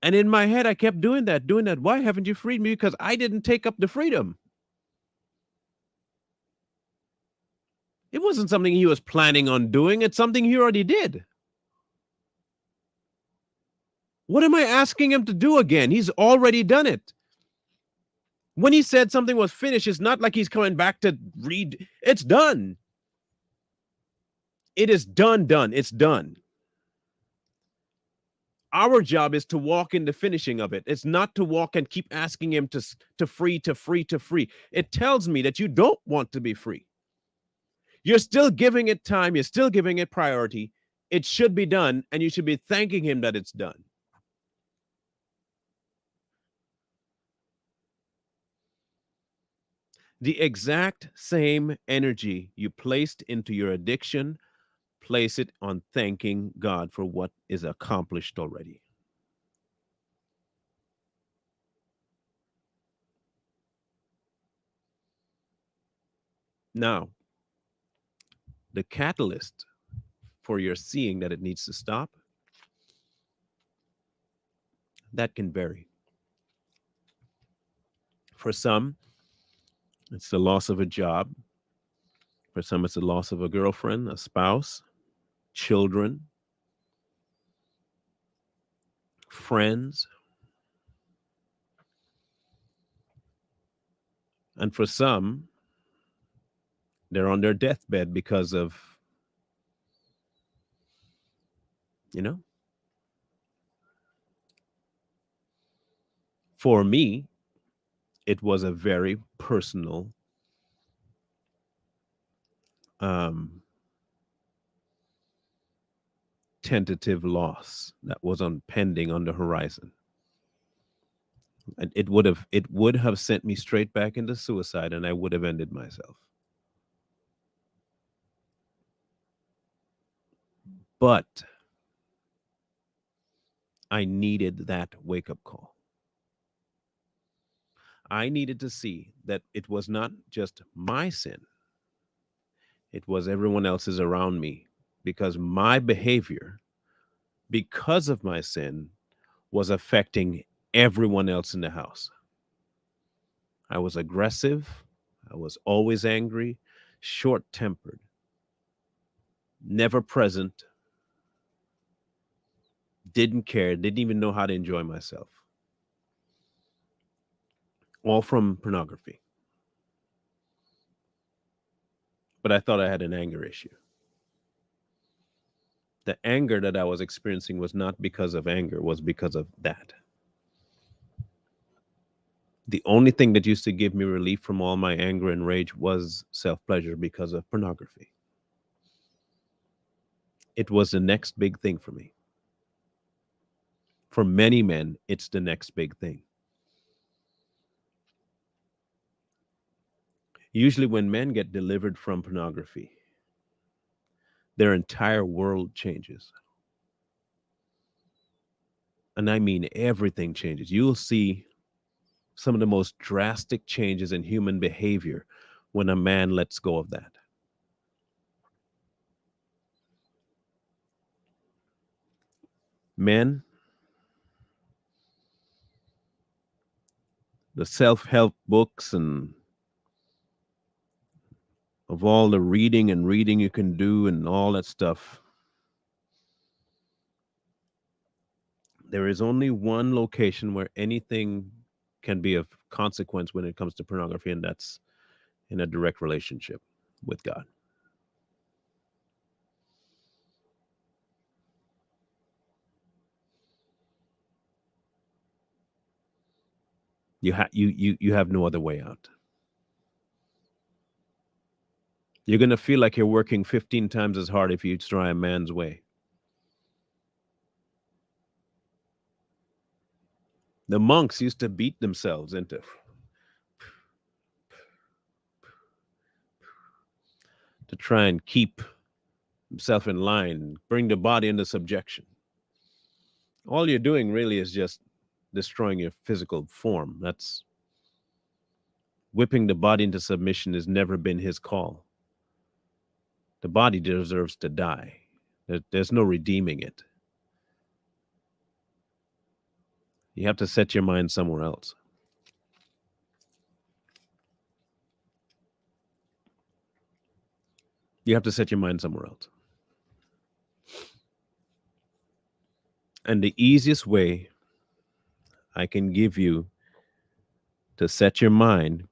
And in my head, I kept doing that, doing that. Why haven't you freed me? Because I didn't take up the freedom. It wasn't something He was planning on doing, it's something He already did. What am I asking Him to do again? He's already done it. When He said something was finished, it's not like He's coming back to read. It's done. It is done, done. It's done. Our job is to walk in the finishing of it. It's not to walk and keep asking Him to free, to free, to free. It tells me that you don't want to be free. You're still giving it time. You're still giving it priority. It should be done, and you should be thanking Him that it's done. The exact same energy you placed into your addiction, place it on thanking God for what is accomplished already. Now, the catalyst for your seeing that it needs to stop, that can vary. For some, it's the loss of a job. For some, it's the loss of a girlfriend, a spouse, children, friends. And for some, they're on their deathbed because of, you know, for me, it was a very personal um, tentative loss that was on pending on the horizon. And it would have sent me straight back into suicide, and I would have ended myself. But I needed that wake up call. I needed to see that it was not just my sin, it was everyone else's around me, because my behavior, because of my sin, was affecting everyone else in the house. I was aggressive. I was always angry, short tempered, never present, didn't care, didn't even know how to enjoy myself. All from pornography. But I thought I had an anger issue. The anger that I was experiencing was not because of anger, was because of that. The only thing that used to give me relief from all my anger and rage was self pleasure because of pornography. It was the next big thing for me. For many men, it's the next big thing. Usually, when men get delivered from pornography, their entire world changes. And I mean, everything changes. You'll see some of the most drastic changes in human behavior when a man lets go of that. Men, the self help books and of all the reading you can do and all that stuff, there is only one location where anything can be of consequence when it comes to pornography, and that's in a direct relationship with God. You have no other way out. You're gonna feel like you're working 15 times as hard if you try a man's way. The monks used to beat themselves into to try and keep himself in line, bring the body into subjection. All you're doing really is just destroying your physical form. That's whipping the body into submission has never been his call. The body deserves to die. There's no redeeming it. You have to set your mind somewhere else. You have to set your mind somewhere else. And the easiest way I can give you to set your mind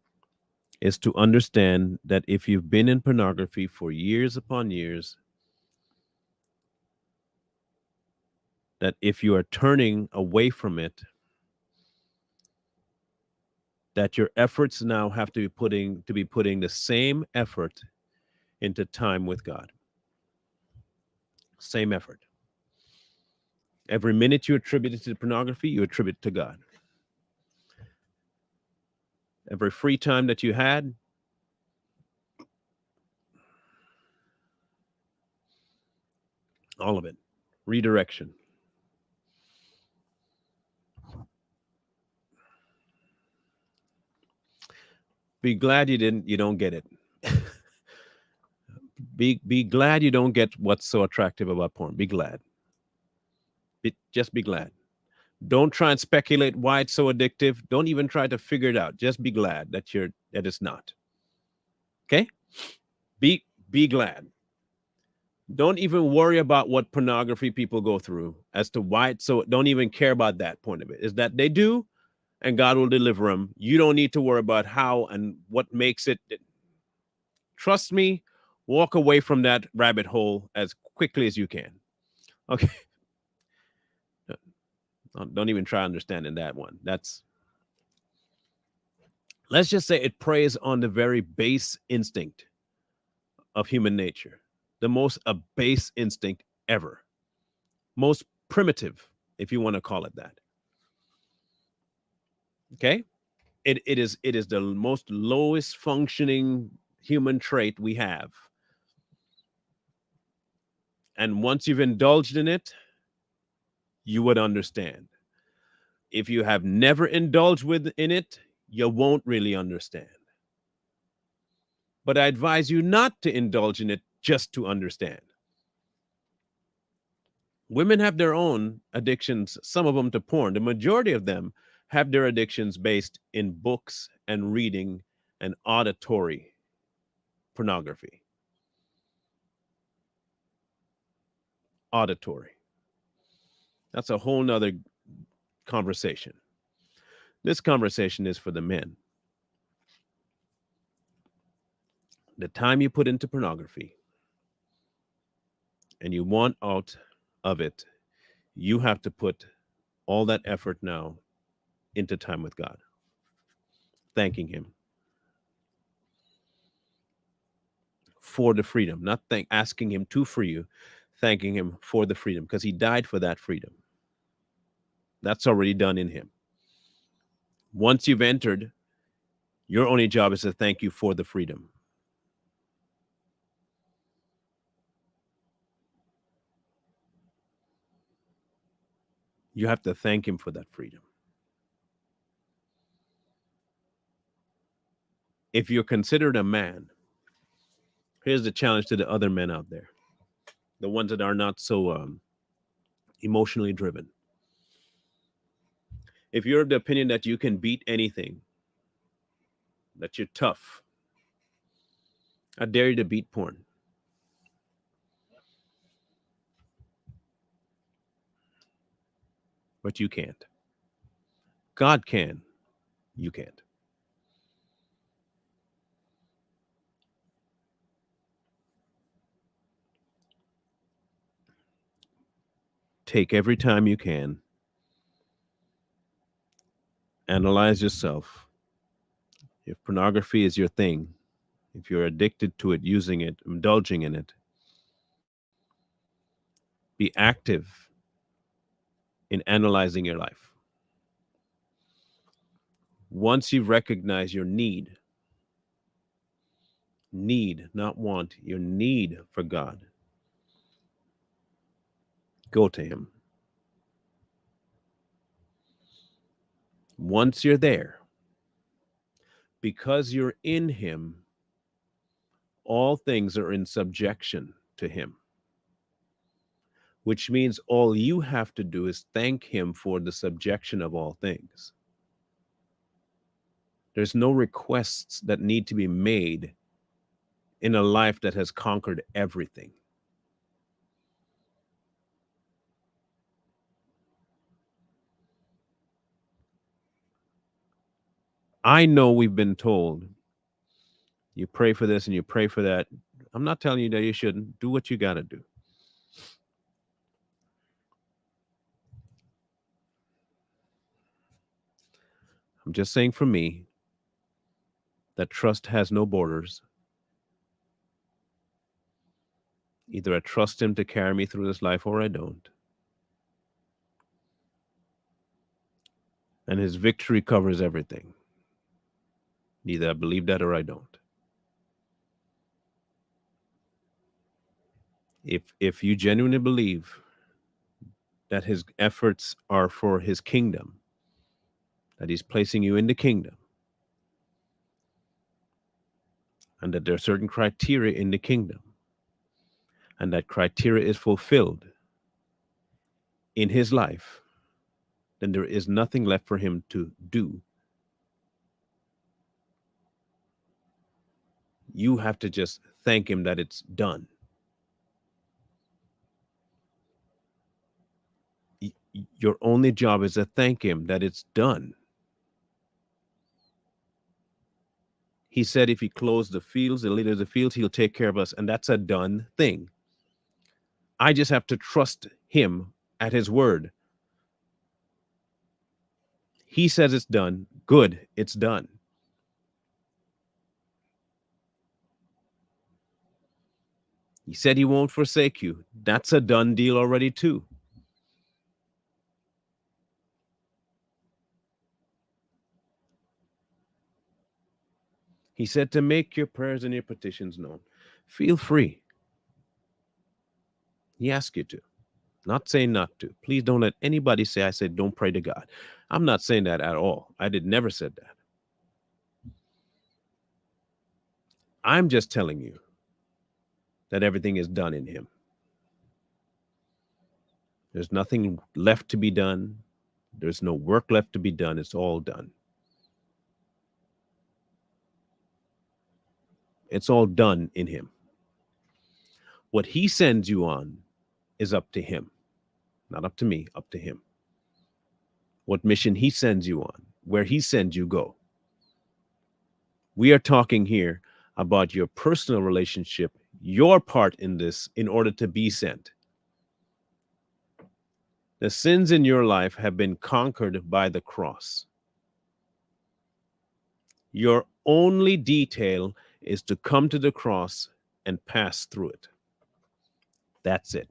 is to understand that if you've been in pornography for years upon years, that if you are turning away from it, that your efforts now have to be putting the same effort into time with God. Same effort. Every minute you attribute it to pornography, you attribute it to God. Every free time that you had, all of it. Redirection. Be glad you don't get it. Be glad you don't get what's so attractive about porn. Be glad. Just be glad. Don't try and speculate why it's so addictive. Don't even try to figure it out. Just be glad that it's not. Okay? Be glad. Don't even worry about what pornography people go through as to why it's so. Don't even care about that point of it. Is that they do, and God will deliver them. You don't need to worry about how and what makes it. Trust me, walk away from that rabbit hole as quickly as you can. Okay. Don't even try understanding that one. Let's just say it preys on the very base instinct of human nature, the most base instinct ever. most primitive, if you want to call it that. Okay? It is the most lowest functioning human trait we have. And once you've indulged in it, you would understand. If you have never indulged in it, you won't really understand. But I advise you not to indulge in it just to understand. Women have their own addictions, some of them to porn. The majority of them have their addictions based in books and reading and auditory pornography. Auditory. That's a whole nother conversation. This conversation is for the men. The time you put into pornography and you want out of it, you have to put all that effort now into time with God, thanking Him for the freedom, not asking Him to free you, thanking Him for the freedom because He died for that freedom. That's already done in Him. Once you've entered, your only job is to thank you for the freedom. You have to thank Him for that freedom. If you're considered a man, here's the challenge to the other men out there, the ones that are not so emotionally driven. If you're of the opinion that you can beat anything, that you're tough, I dare you to beat porn. But you can't. God can. You can't. Take every time you can, analyze yourself. If pornography is your thing, if you're addicted to it, using it, indulging in it, be active in analyzing your life. Once you recognize your need, not want, your need for God, go to Him. Once you're there, because you're in Him, all things are in subjection to Him, which means all you have to do is thank Him for the subjection of all things. There's no requests that need to be made in a life that has conquered everything. I know we've been told you pray for this and you pray for that. I'm not telling you that you shouldn't. Do what you got to do. I'm just saying for me that trust has no borders. Either I trust Him to carry me through this life or I don't. And His victory covers everything. Either I believe that or I don't. If you genuinely believe that His efforts are for His kingdom, that He's placing you in the kingdom, and that there are certain criteria in the kingdom, and that criteria is fulfilled in His life, then there is nothing left for Him to do. You have to just thank Him that it's done. Your only job is to thank Him that it's done. He said if He clothes the fields, the leaders of the fields, He'll take care of us. And that's a done thing. I just have to trust Him at His word. He says it's done. Good, it's done. He said He won't forsake you. That's a done deal already, too. He said to make your prayers and your petitions known. Feel free. He asked you to. Not saying not to. Please don't let anybody say I said don't pray to God. I'm not saying that at all. I did never said that. I'm just telling you that everything is done in him. There's nothing left to be done. There's no work left to be done. It's all done. It's all done in him. What he sends you on is up to him, not up to me, up to him. What mission he sends you on, where he sends you, go. We are talking here about your personal relationship, your part in this in order to be sent. The sins in your life have been conquered by the cross. Your only detail is to come to the cross and pass through it. That's it.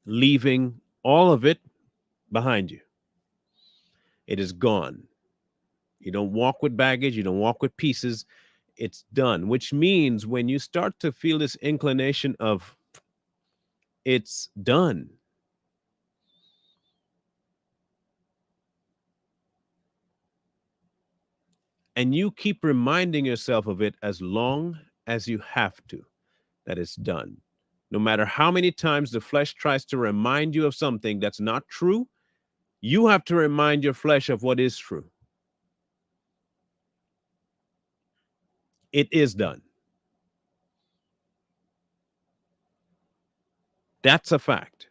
Leaving all of it behind you. It is gone. You don't walk with baggage, you don't walk with pieces. It's done, which means when you start to feel this inclination of it's done, and you keep reminding yourself of it as long as you have to, that it's done. No matter how many times the flesh tries to remind you of something that's not true, you have to remind your flesh of what is true. It is done. That's a fact.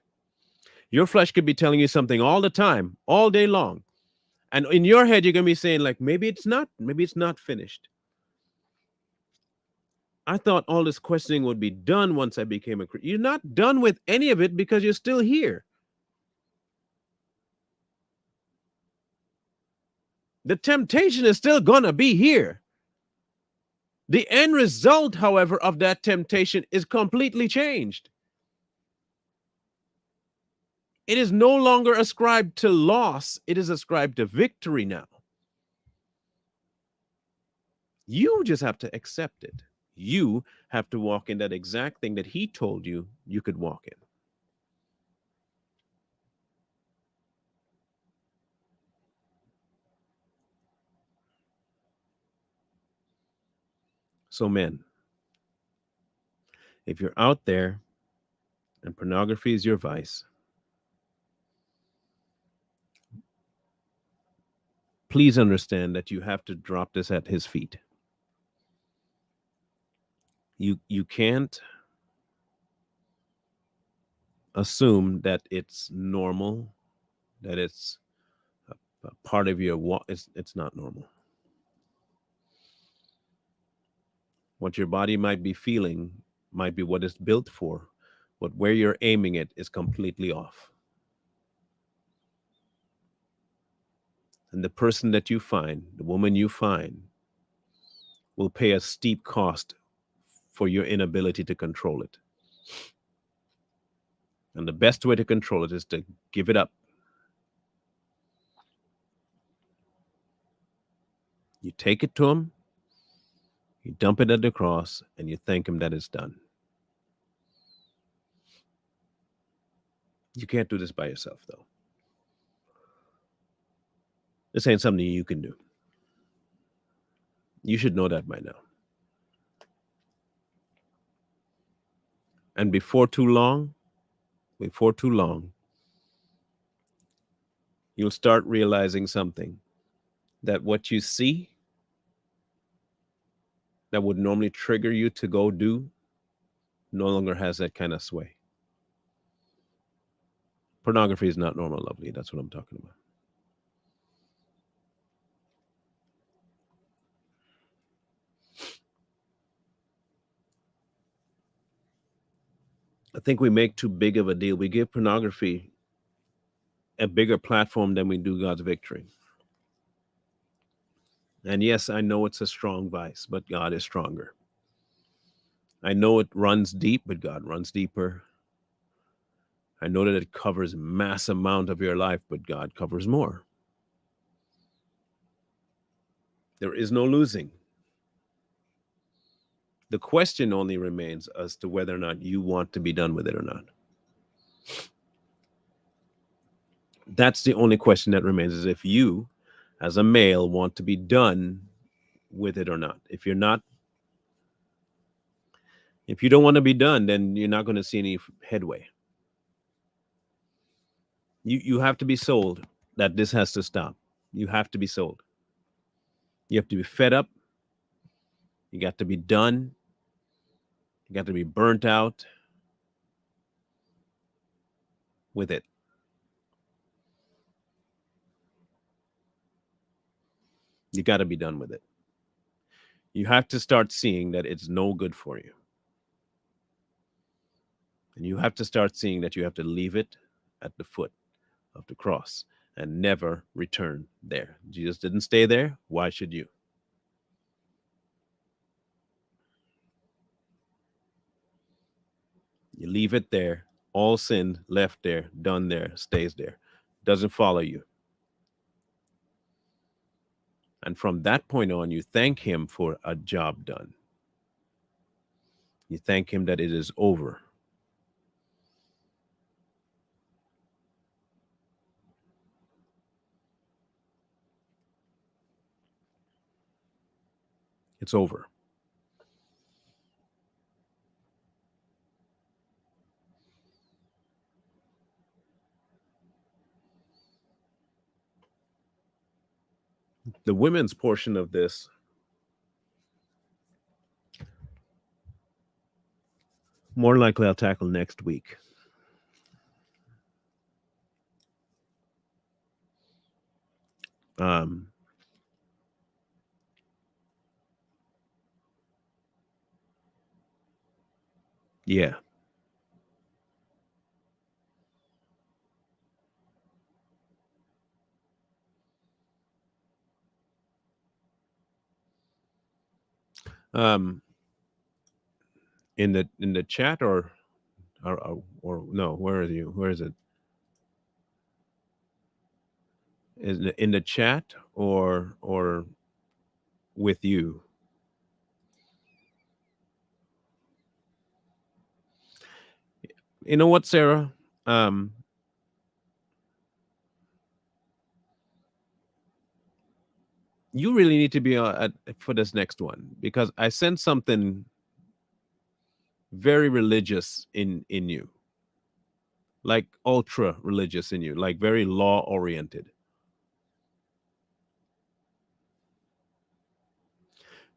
Your flesh could be telling you something all the time, all day long. And in your head, you're going to be saying, like, maybe it's not finished. I thought all this questioning would be done once I became a Christian. You're not done with any of it because you're still here. The temptation is still going to be here. The end result, however, of that temptation is completely changed. It is no longer ascribed to loss. It is ascribed to victory now. You just have to accept it. You have to walk in that exact thing that he told you you could walk in. So, men, if you're out there and pornography is your vice, please understand that you have to drop this at his feet. You can't assume that it's normal, that it's a part of your walk. It's not normal. What your body might be feeling might be what it's built for, but where you're aiming it is completely off. And the person that you find, the woman you find, will pay a steep cost for your inability to control it. And the best way to control it is to give it up. You take it to him, you dump it at the cross, and you thank him that it's done. You can't do this by yourself, though. This ain't something you can do. You should know that by now. And before too long, you'll start realizing something, that what you see that would normally trigger you to go do no longer has that kind of sway. Pornography is not normal, lovely. That's what I'm talking about. I think we make too big of a deal. We give pornography a bigger platform than we do God's victory. And yes, I know it's a strong vice, but God is stronger. I know it runs deep, but God runs deeper. I know that it covers mass amount of your life, but God covers more. There is no losing. The question only remains as to whether or not you want to be done with it or not. That's the only question that remains, is if you, as a male, want to be done with it or not. If you don't want to be done, then you're not going to see any headway. You have to be sold that this has to stop. You have to be sold. You have to be fed up. You got to be done. You got to be burnt out with it. You got to be done with it. You have to start seeing that it's no good for you. And you have to start seeing that you have to leave it at the foot of the cross and never return there. Jesus didn't stay there. Why should you? You leave it there. All sin left there, done there, stays there. Doesn't follow you. And from that point on, you thank him for a job done. You thank him that it is over. It's over. The women's portion of this, more likely I'll tackle next week. Um, yeah. Um, in the chat or no, where are you? Where is it? Is it in the chat or with you? You know what, Sarah? Um, you really need to be for this next one because I sense something very religious in you, like ultra religious in you, like very law oriented.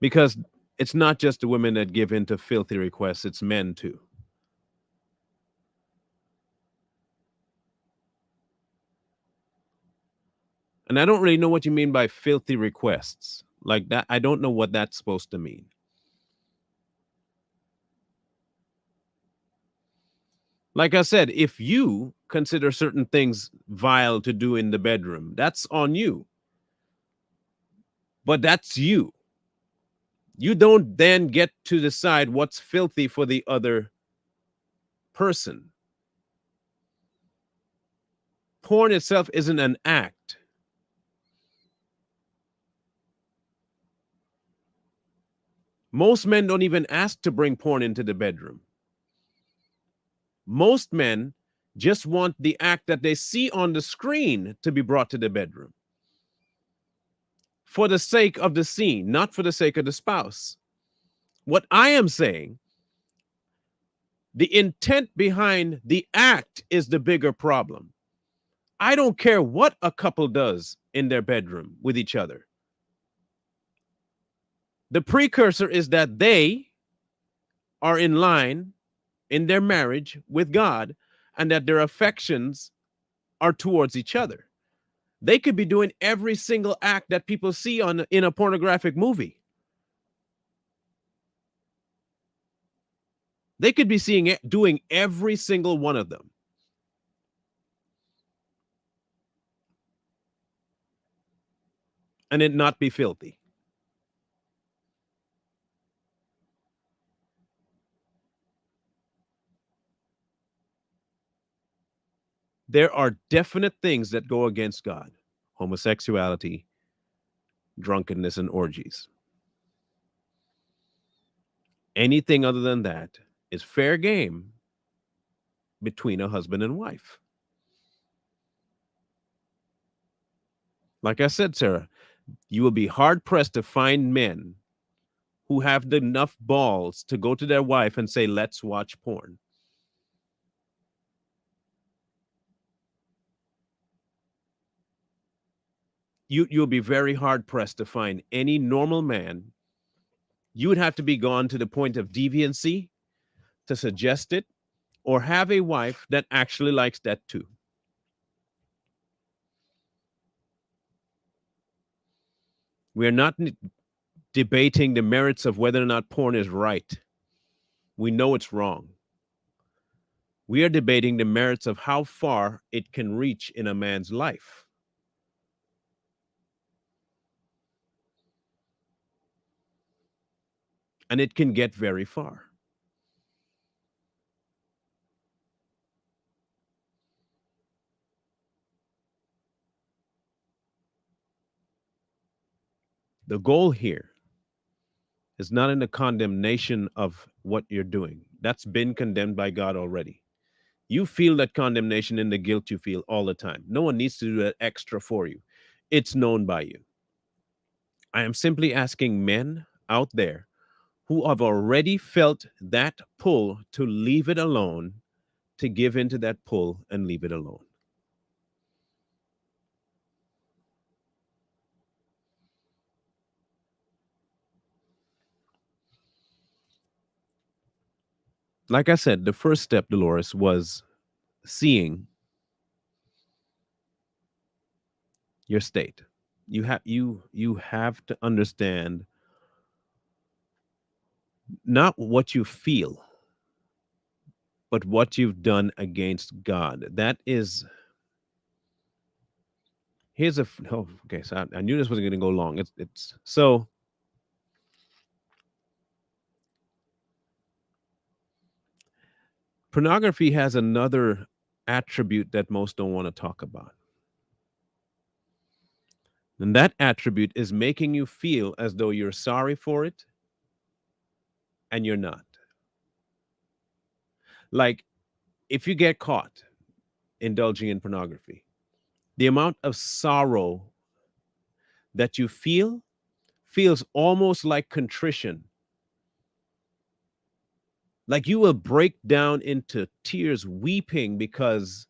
Because it's not just the women that give in to filthy requests; it's men too. And I don't really know what you mean by filthy requests. Like that, I don't know what that's supposed to mean. Like I said, if you consider certain things vile to do in the bedroom, that's on you. But that's you. You don't then get to decide what's filthy for the other person. Porn itself isn't an act. Most men don't even ask to bring porn into the bedroom. Most men just want the act that they see on the screen to be brought to the bedroom for the sake of the scene, not for the sake of the spouse. What I am saying, the intent behind the act is the bigger problem. I don't care what a couple does in their bedroom with each other. The precursor is that they are in line in their marriage with God and that their affections are towards each other. They could be doing every single act that people see on in a pornographic movie. They could be seeing it, doing every single one of them. And it not be filthy. There are definite things that go against God. Homosexuality, drunkenness, and orgies. Anything other than that is fair game between a husband and wife. Like I said, Sarah, you will be hard pressed to find men who have enough balls to go to their wife and say, let's watch porn. You'll be very hard pressed to find any normal man. You would have to be gone to the point of deviancy to suggest it, or have a wife that actually likes that too. We're not debating the merits of whether or not porn is right. We know it's wrong. We are debating the merits of how far it can reach in a man's life. And it can get very far. The goal here is not in the condemnation of what you're doing. That's been condemned by God already. You feel that condemnation and the guilt you feel all the time. No one needs to do that extra for you. It's known by you. I am simply asking men out there who have already felt that pull to leave it alone to give into that pull and leave it alone. Like I said, the first step, Dolores, was seeing your state. You have to understand not what you feel, but what you've done against God. That is here's a oh, okay. So I knew this was going to go long. It's so pornography has another attribute that most don't want to talk about. And that attribute is making you feel as though you're sorry for it and you're not. Like if you get caught indulging in pornography, the amount of sorrow that you feel feels almost like contrition. Like you will break down into tears weeping because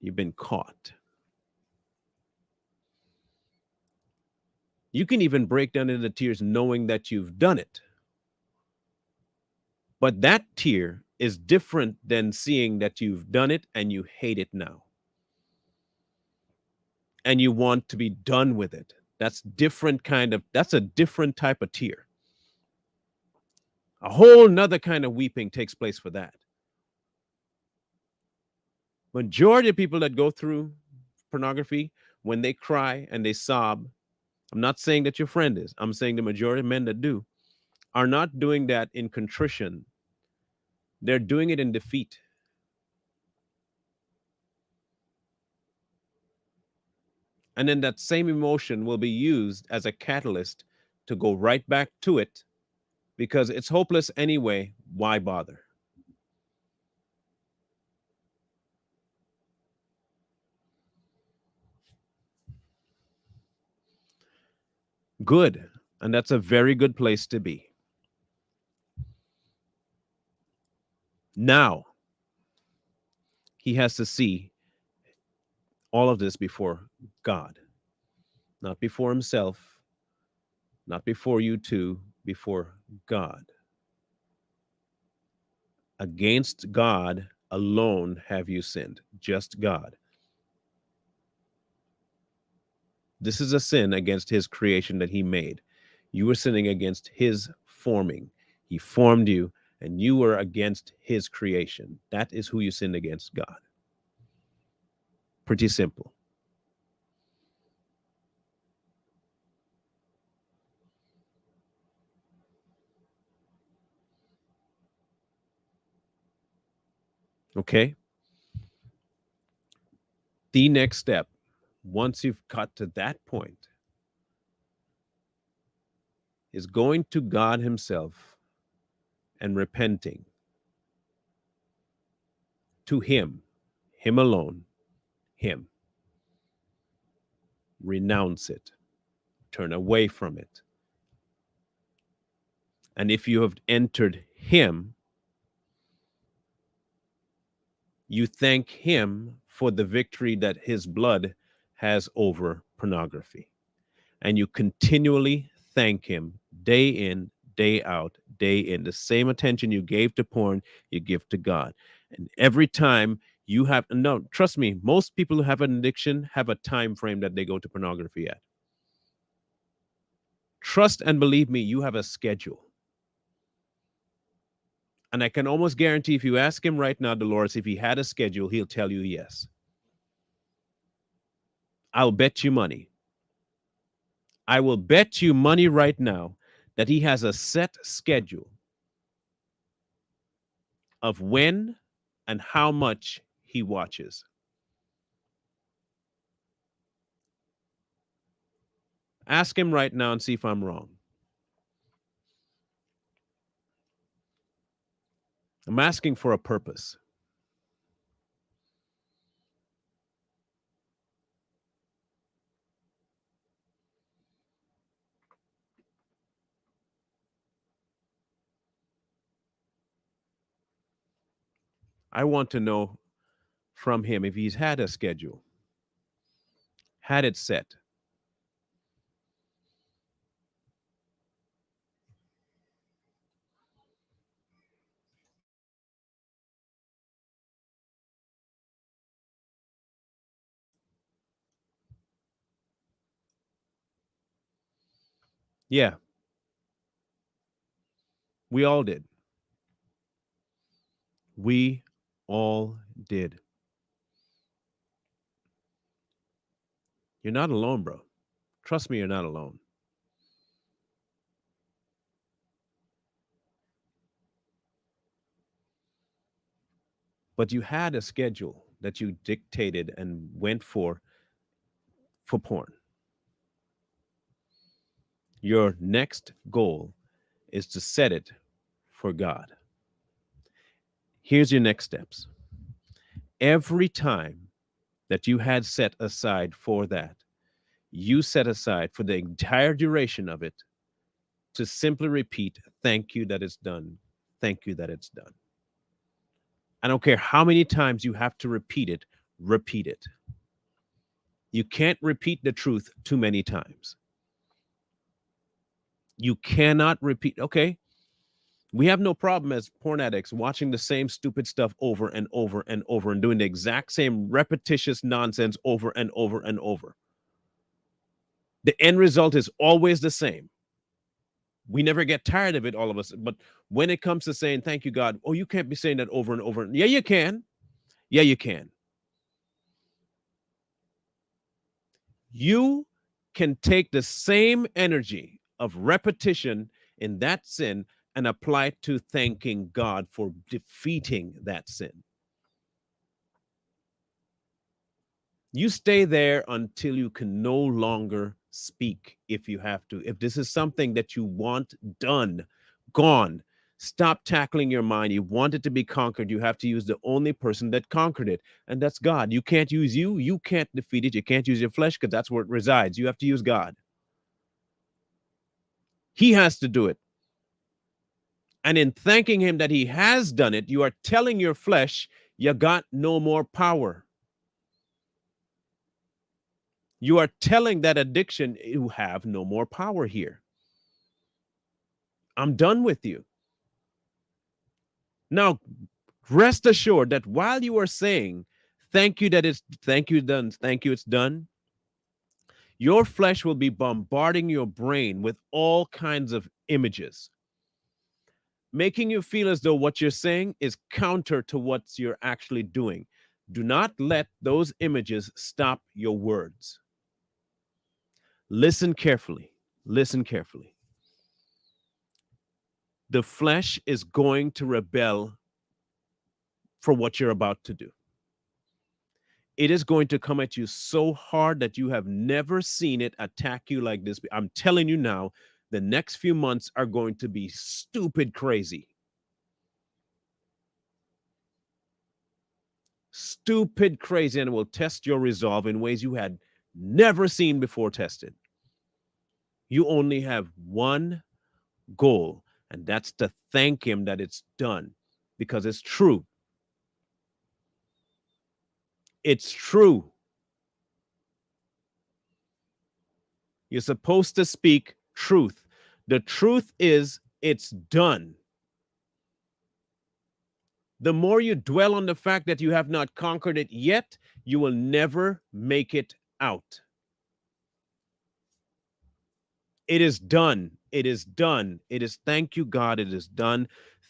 you've been caught. You can even break down into tears knowing that you've done it. But that tear is different than seeing that you've done it and you hate it now and you want to be done with it. That's a different type of tear. A whole nother kind of weeping takes place for that. Majority of people that go through pornography, when they cry and they sob, I'm not saying that your friend is, I'm saying the majority of men that do are not doing that in contrition. They're doing it in defeat. And then that same emotion will be used as a catalyst to go right back to it because it's hopeless anyway. Why bother? Good. And that's a very good place to be. Now, he has to see all of this before God, not before himself, not before you two, before God. Against God alone have you sinned, just God. This is a sin against his creation that he made. You were sinning against his forming. He formed you, and you were against his creation. That is who you sinned against, God. Pretty simple. Okay. The next step. once you've got to that point, is going to God Himself and repenting to Him, Him alone, Him. Renounce it, turn away from it. And if you have entered Him, you thank Him for the victory that His blood has over pornography. And you continually thank Him day in, day out, day in. The same attention you gave to porn, you give to God. And every time you have, no, trust me, most people who have an addiction have a time frame that they go to pornography at. Trust and believe me, you have a schedule. And I can almost guarantee if you ask him right now, Dolores, if he had a schedule, he'll tell you yes. I'll bet you money. I will bet you money right now that he has a set schedule of when and how much he watches. Ask him right now and see if I'm wrong. I'm asking for a purpose. I want to know from him if he's had a schedule, had it set. Yeah, we all did. We all did. You're not alone, bro. Trust me, you're not alone. But you had a schedule that you dictated and went for porn. Your next goal is to set it for God. Here's your next steps. Every time that you had set aside for that, you set aside for the entire duration of it to simply repeat, thank you that it's done. Thank you that it's done. I don't care how many times you have to repeat it, repeat it. You can't repeat the truth too many times. You cannot repeat. Okay, we have no problem as porn addicts watching the same stupid stuff over and over and over and doing the exact same repetitious nonsense over and over and over. The end result is always the same. We never get tired of it, all of us. But when it comes to saying, thank you, God, oh, you can't be saying that over and over. Yeah, you can. Yeah, you can. You can take the same energy of repetition in that sin and apply it to thanking God for defeating that sin. You stay there until you can no longer speak if you have to. If this is something that you want done, gone, stop tackling your mind. You want it to be conquered. You have to use the only person that conquered it, and that's God. You can't use you. You can't defeat it. You can't use your flesh because that's where it resides. You have to use God. He has to do it. And in thanking him that he has done it, you are telling your flesh, you got no more power. You are telling that addiction, you have no more power here. I'm done with you. Now, rest assured that while you are saying, thank you that it's, thank you done, thank you it's done, your flesh will be bombarding your brain with all kinds of images, making you feel as though what you're saying is counter to what you're actually doing. Do not let those images stop your words. Listen carefully. Listen carefully. The flesh is going to rebel for what you're about to do. It is going to come at you so hard that you have never seen it attack you like this. I'm telling you now, the next few months are going to be stupid crazy. Stupid crazy, and it will test your resolve in ways you had never seen before tested. You only have one goal, and that's to thank him that it's done, because it's true. It's true. You're supposed to speak truth. The truth is, it's done. The more you dwell on the fact that you have not conquered it yet, you will never make it out. It is done. It is done. It is, thank you, God, it is done.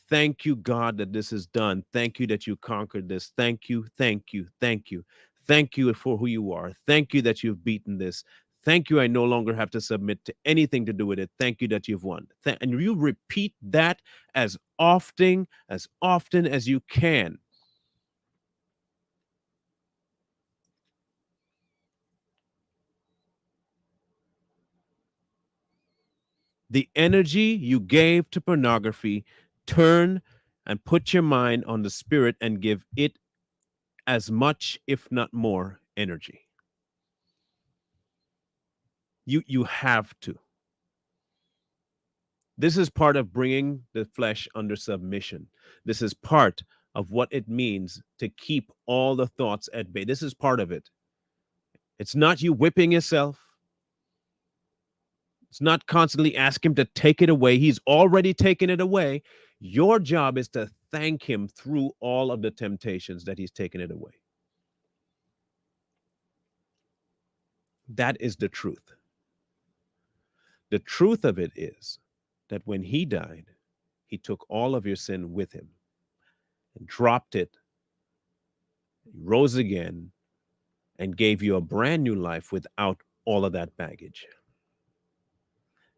Thank you, God, that this is done. Thank you that you conquered this. Thank you, thank you, thank you. Thank you for who you are. Thank you that you've beaten this. Thank you, I no longer have to submit to anything to do with it. Thank you that you've won. And you repeat that as often as you can. The energy you gave to pornography, turn and put your mind on the spirit and give it as much, if not more, energy. You have to. This is part of bringing the flesh under submission. This is part of what it means to keep all the thoughts at bay. This is part of it. It's not you whipping yourself. It's not constantly asking him to take it away. He's already taken it away. Your job is to thank him through all of the temptations that he's taken it away. That is the truth. The truth of it is that when he died, he took all of your sin with him and dropped it, rose again, and gave you a brand new life without all of that baggage.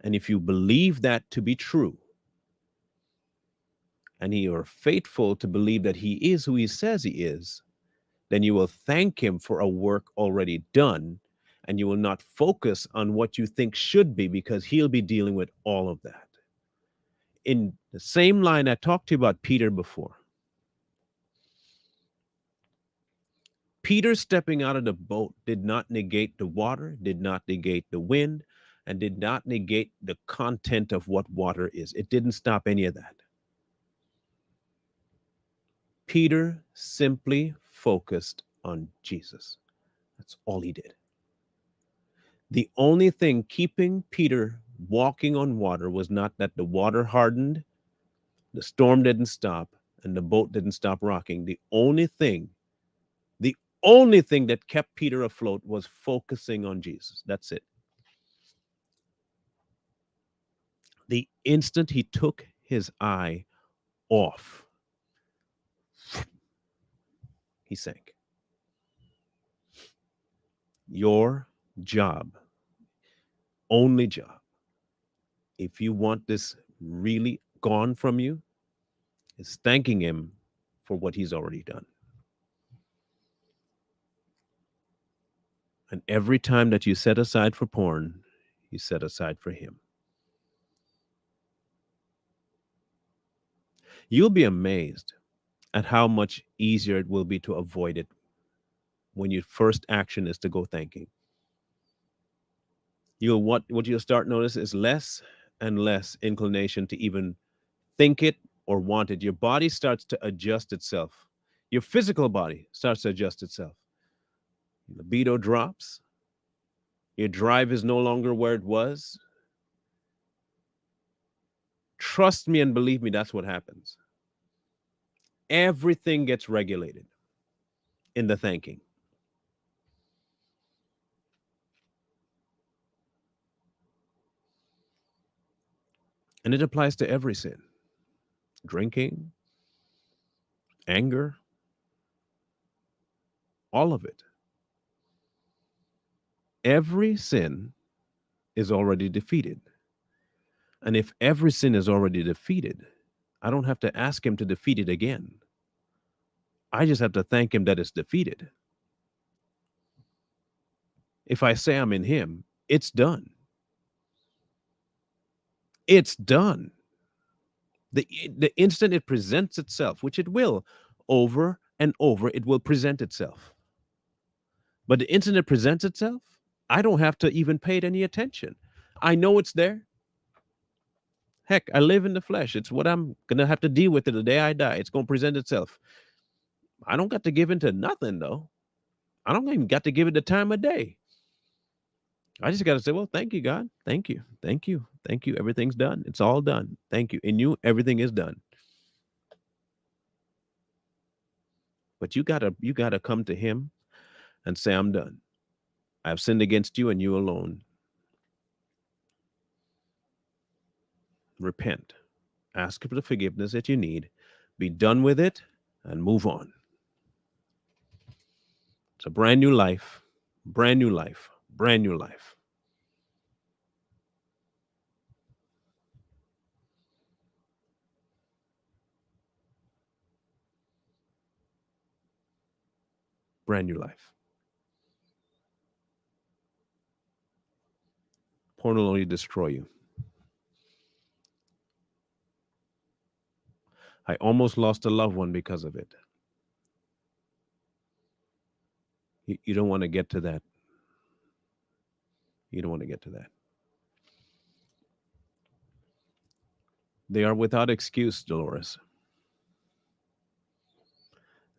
And if you believe that to be true, and you are faithful to believe that he is who he says he is, then you will thank him for a work already done, and you will not focus on what you think should be, because he'll be dealing with all of that. In the same line, I talked to you about Peter before. Peter stepping out of the boat did not negate the water, did not negate the wind, and did not negate the content of what water is. It didn't stop any of that. Peter simply focused on Jesus. That's all he did. The only thing keeping Peter walking on water was not that the water hardened, the storm didn't stop, and the boat didn't stop rocking. The only thing that kept Peter afloat was focusing on Jesus. That's it. The instant he took his eye off, he sank. Your job, only job, if you want this really gone from you, is thanking him for what he's already done. And every time that you set aside for porn, you set aside for him. You'll be amazed at how much easier it will be to avoid it when your first action is to go thanking. What you'll start notice is less and less inclination to even think it or want it. Your body starts to adjust itself. Your physical body starts to adjust itself. Libido drops. Your drive is no longer where it was. Trust me and believe me, that's what happens. Everything gets regulated in the thanking. And it applies to every sin: drinking, anger, all of it. Every sin is already defeated. And if every sin is already defeated, I don't have to ask him to defeat it again. I just have to thank him that it's defeated. If I say I'm in him, it's done. It's done. The instant it presents itself, which it will, over and over, it will present itself. But the instant it presents itself, I don't have to even pay it any attention. I know it's there. Heck, I live in the flesh. It's what I'm gonna have to deal with it the day I die. It's gonna present itself. I don't got to give into nothing though. I don't even got to give it the time of day. I just got to say, well, thank you, God. Thank you. Thank you. Thank you. Everything's done. It's all done. Thank you. In you, everything is done. But you gotta come to him and say, I'm done. I've sinned against you and you alone. Repent. Ask for the forgiveness that you need. Be done with it and move on. It's a brand new life. Brand new life. Brand new life. Brand new life. Porn will only destroy you. I almost lost a loved one because of it. You don't want to get to that. You don't want to get to that. They are without excuse, Dolores.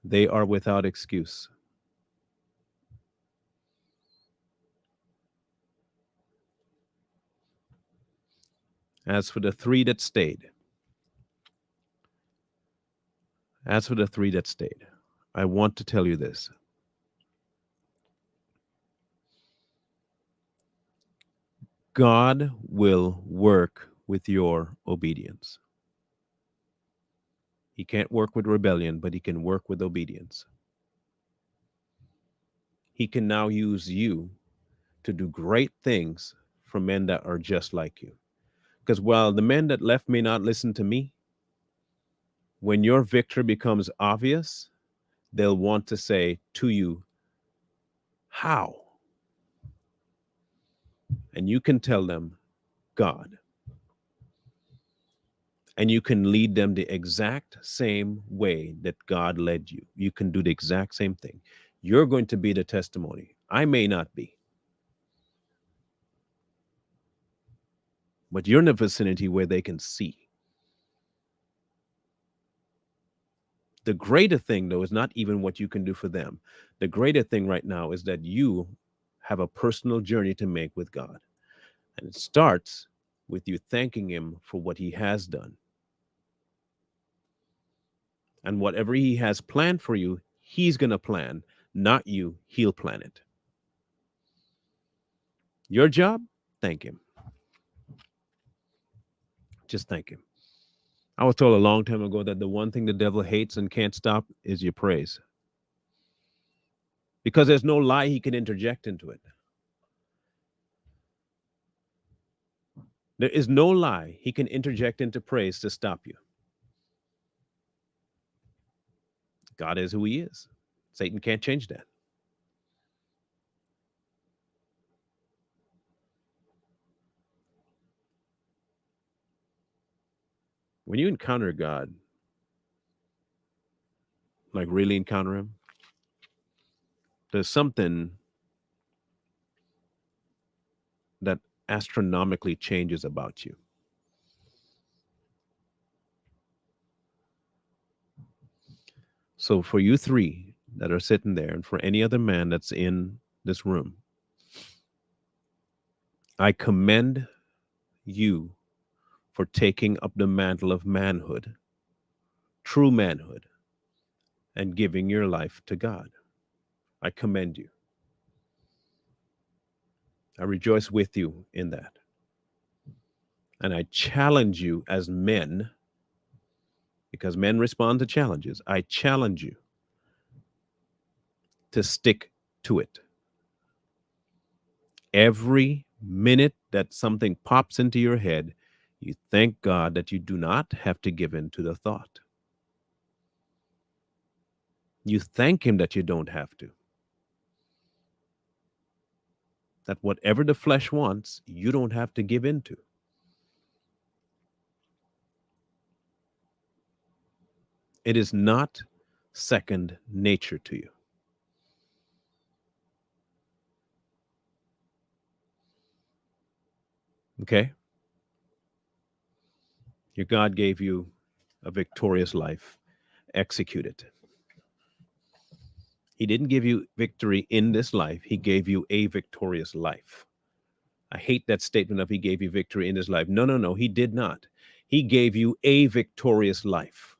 They are without excuse. As for the three that stayed, as for the three that stayed, I want to tell you this. God will work with your obedience. He can't work with rebellion, but he can work with obedience. He can now use you to do great things for men that are just like you. Because while the men that left may not listen to me, when your victory becomes obvious, they'll want to say to you, how? And you can tell them, God. And you can lead them the exact same way that God led you. You can do the exact same thing. You're going to be the testimony. I may not be, but you're in a vicinity where they can see. The greater thing, though, is not even what you can do for them. The greater thing right now is that you have a personal journey to make with God. And it starts with you thanking Him for what He has done. And whatever He has planned for you, He's going to plan, not you. He'll plan it. Your job, thank Him. Just thank Him. I was told a long time ago that the one thing the devil hates and can't stop is your praise, because there's no lie he can interject into it. There is no lie he can interject into praise to stop you. God is who He is. Satan can't change that. When you encounter God, like really encounter Him, there's something that astronomically changes about you. So for you three that are sitting there, and for any other man that's in this room, I commend you for taking up the mantle of manhood, true manhood, and giving your life to God. I commend you. I rejoice with you in that. And I challenge you as men, because men respond to challenges. I challenge you to stick to it. Every minute that something pops into your head, you thank God that you do not have to give in to the thought. You thank Him that you don't have to. that whatever the flesh wants, you don't have to give into. It is not second nature to you. Okay? Your God gave you a victorious life. Execute it. He didn't give you victory in this life, He gave you a victorious life. I hate that statement of He gave you victory in this life. No, no, no, He did not. He gave you a victorious life.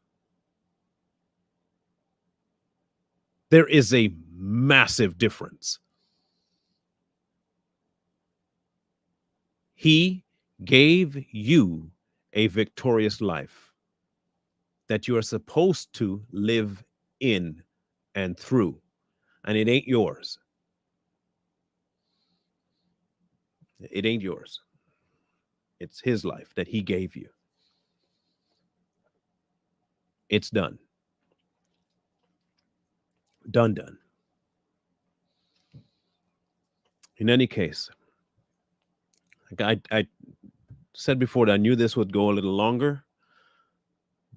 There is a massive difference. He gave you a victorious life that you are supposed to live in and through, and it ain't yours. It ain't yours. It's His life that He gave you. It's done. Done, done. In any case, I said before that I knew this would go a little longer,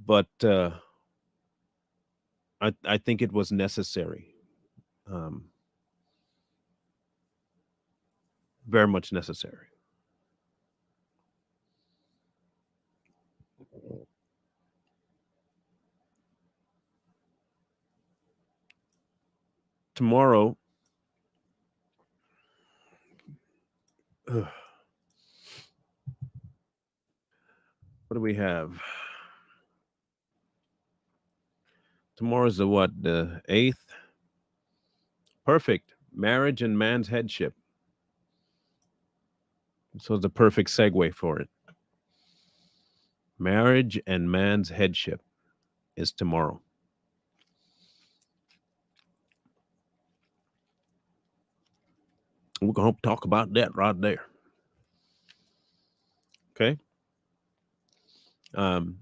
but I think it was necessary, um, very much necessary. Tomorrow, what do we have? Tomorrow's the what? The 8th? Perfect. Marriage and man's headship. So it's the perfect segue for it. Marriage and man's headship is tomorrow. We're going to talk about that right there. Okay. Um,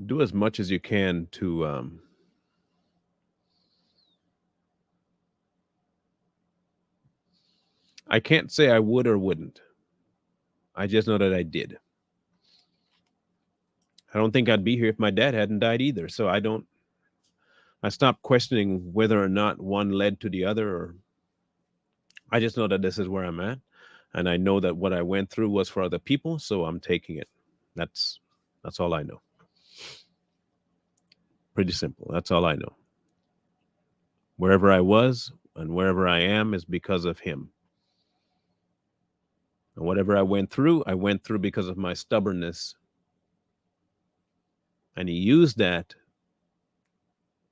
do as much as you can to I can't say I would or wouldn't. I just know that I did. I don't think I'd be here if my dad hadn't died either. So I stopped questioning whether or not one led to the other, or I just know that this is where I'm at. And I know that what I went through was for other people. So I'm taking it. That's all I know. Pretty simple. That's all I know. Wherever I was and wherever I am is because of Him. And whatever I went through because of my stubbornness. And He used that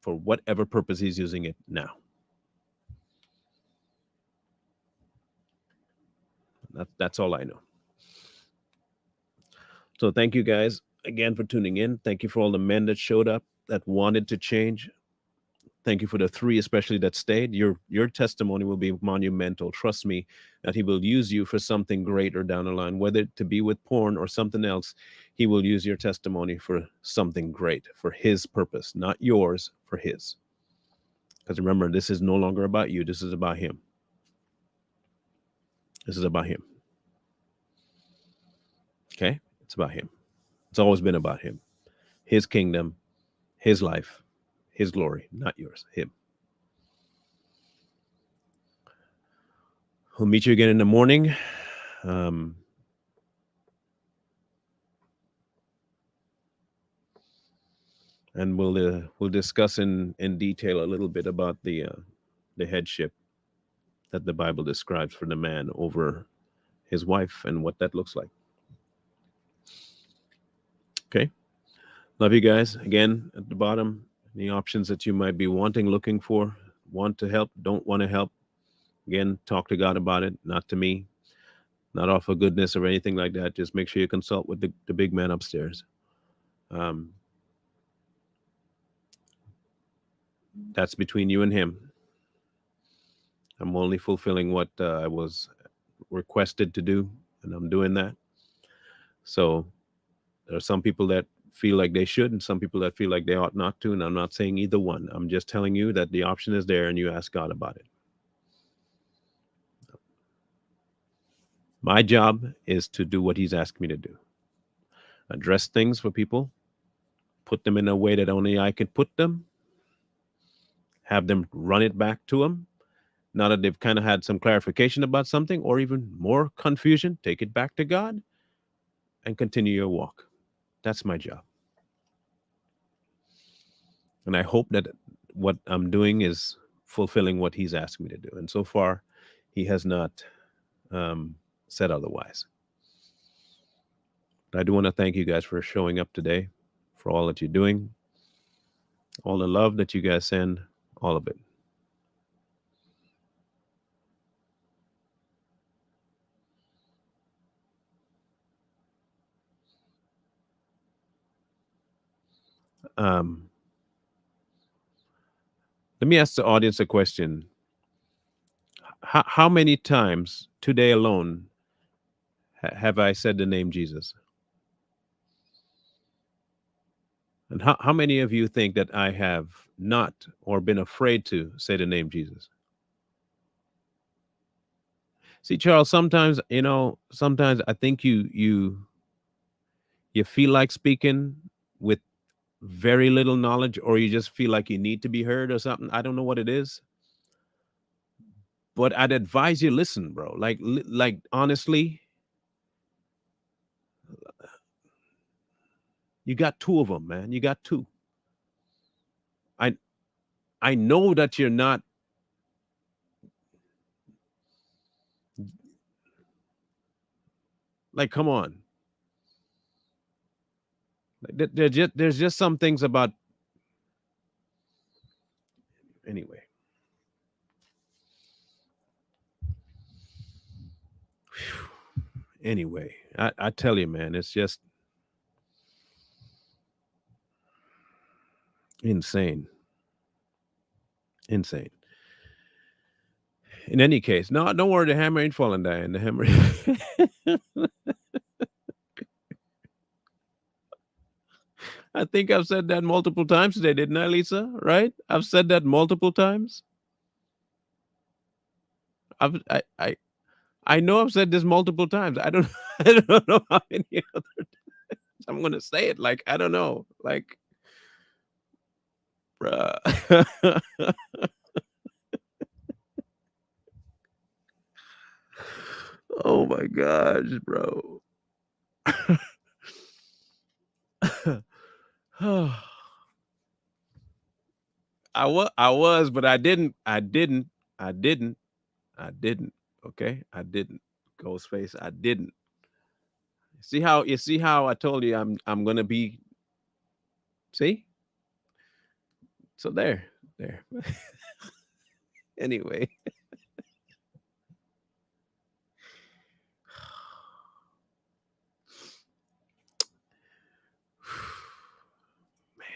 for whatever purpose He's using it now. That's all I know. So thank you guys again for tuning in. Thank you for all the men that showed up, that wanted to change. Thank you for the 3, especially that stayed. Your testimony will be monumental. Trust me that He will use you for something greater down the line, whether to be with porn or something else. He will use your testimony for something great, for His purpose, not yours, for His. Because remember, this is no longer about you. This is about Him. This is about Him. Okay? It's about Him. It's always been about Him. His kingdom, His life, His glory, not yours. Him. We'll meet you again in the morning. And we'll discuss in detail a little bit about the headship that the Bible describes for the man over his wife and what that looks like. Okay. Love you guys. Again, at the bottom, the options that you might be wanting, looking for, want to help, don't want to help. Again, talk to God about it, not to me, not off of goodness or anything like that. Just make sure you consult with the big man upstairs. That's between you and him. I'm only fulfilling what I was requested to do, and I'm doing that. So there are some people that feel like they should, and some people that feel like they ought not to. And I'm not saying either one. I'm just telling you that the option is there, and you ask God about it. My job is to do what he's asked me to do: address things for people, put them in a way that only I could put them, have them run it back to him. Now that they've kind of had some clarification about something or even more confusion, take it back to God and continue your walk. That's my job. And I hope that what I'm doing is fulfilling what he's asked me to do. And so far, he has not um, said otherwise. But I do want to thank you guys for showing up today, for all that you're doing, all the love that you guys send, all of it. Um, Let me ask the audience a question. How many times today alone have I said the name Jesus? And how many of you think that I have not or been afraid to say the name Jesus? See, Charles, sometimes, sometimes I think you feel like speaking with very little knowledge, or you just feel like you need to be heard or something. I don't know what it is, but I'd advise you listen, bro. Like honestly, you got two of them, man. You got two. I I know that you're not like, come on. There's just some things about anyway. Anyway, I tell you, man, it's just insane. Insane. In any case, no, don't worry, the hammer ain't falling down. The hammer I think I've said that multiple times today, didn't I, Lisa? Right? I've said that multiple times. I've I know I've said this multiple times. I don't I don't know how many other times I'm gonna say it. Like, I don't know. Like, bruh. Oh my gosh, bro. I was, but I didn't. Okay, I didn't. Ghostface, I didn't. You see how I told you I'm gonna be. See, so there. Anyway, man.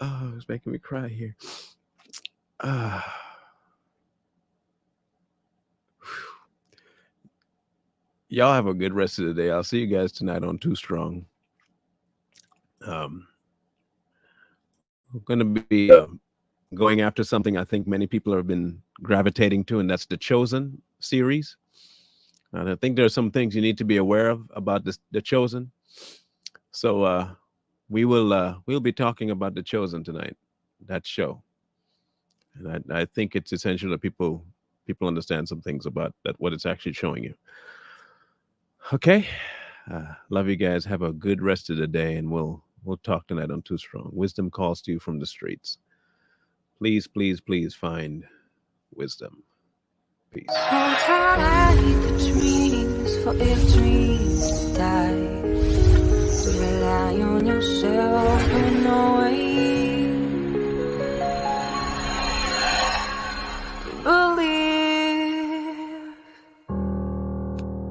Oh, it's making me cry here. Ah. Y'all have a good rest of the day. I'll see you guys tonight on Too Strong. We're going to be going after something I think many people have been gravitating to, and that's the Chosen series. And I think there are some things you need to be aware of about the Chosen. So we'll be talking about the Chosen tonight, that show, and I think it's essential that people understand some things about that, what it's actually showing you. Okay, love you guys. Have a good rest of the day, and we'll talk tonight on Too Strong. Wisdom calls to you from the streets. Please, please, please find wisdom. Peace. Hold tight the dreams, for if dreams die, rely on yourself and no way. Believe